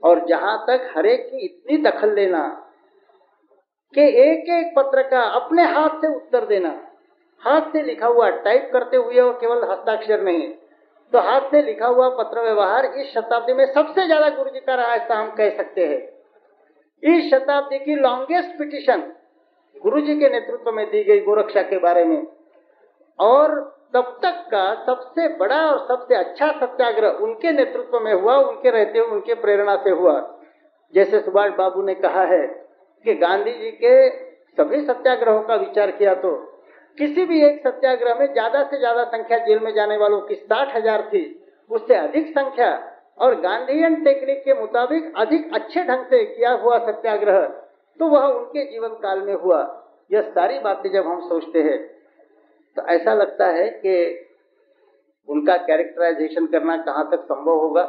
और जहां तक हरेक की इतनी दखल लेना कि एक एक पत्र का अपने हाथ से उत्तर देना, हाथ से लिखा हुआ, टाइप करते हुए और केवल हस्ताक्षर नहीं, तो हाथ से लिखा हुआ पत्र व्यवहार इस शताब्दी में सबसे ज्यादा गुरुजी का रहा, ऐसा हम कह सकते हैं। इस शताब्दी की लॉन्गेस्ट पिटिशन गुरुजी के नेतृत्व में दी गई गोरक्षा के बारे में, और तब तक का सबसे बड़ा और सबसे अच्छा सत्याग्रह उनके नेतृत्व में हुआ, उनके रहते हुए, उनके प्रेरणा से हुआ। जैसे सुभाष बाबू ने कहा है कि गांधी जी के सभी सत्याग्रहों का विचार किया तो किसी भी एक सत्याग्रह में ज्यादा से ज्यादा संख्या जेल में जाने वालों की 60,000 थी, उससे अधिक संख्या और गांधीयन टेक्निक के मुताबिक अधिक अच्छे ढंग से किया हुआ सत्याग्रह तो वह उनके जीवन काल में हुआ। यह सारी बातें जब हम सोचते हैं तो ऐसा लगता है कि उनका कैरेक्टराइजेशन करना कहाँ तक संभव होगा।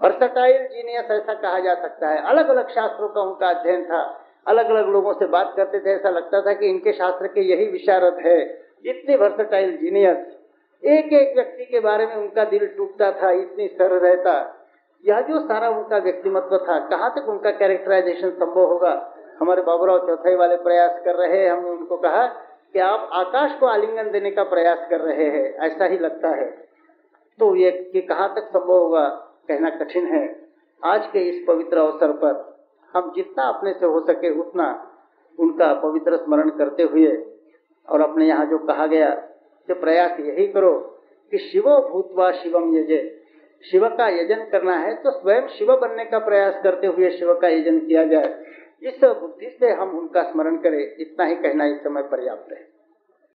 वर्सटाइल जीनियस ऐसा कहा जा सकता है। अलग अलग शास्त्रों का उनका अध्ययन था, अलग अलग लोगों से बात करते थे, ऐसा लगता था कि इनके शास्त्र के यही विशारद है। इतनी वर्सटाइल जीनियस, एक एक व्यक्ति के बारे में उनका दिल टूटता था, इतनी सरल रहता। यह जो सारा उनका व्यक्तिमत्व था, कहाँ तक उनका कैरेक्टराइजेशन संभव होगा। हमारे बाबूराव चौथाई वाले प्रयास कर रहे हैं, हमने उनको कहा कि आप आकाश को आलिंगन देने का प्रयास कर रहे हैं, ऐसा ही लगता है। तो ये कि कहाँ तक संभव होगा कहना कठिन है। आज के इस पवित्र अवसर पर हम जितना अपने से हो सके उतना उनका पवित्र स्मरण करते हुए, और अपने यहाँ जो कहा गया कि प्रयास यही करो कि शिवो भूत्वा शिवम यजे, शिव का यजन करना है तो स्वयं शिव बनने का प्रयास करते हुए शिव का यजन किया जाए। इस बुद्धि से हम उनका स्मरण करें, इतना ही कहना इस समय पर्याप्त है।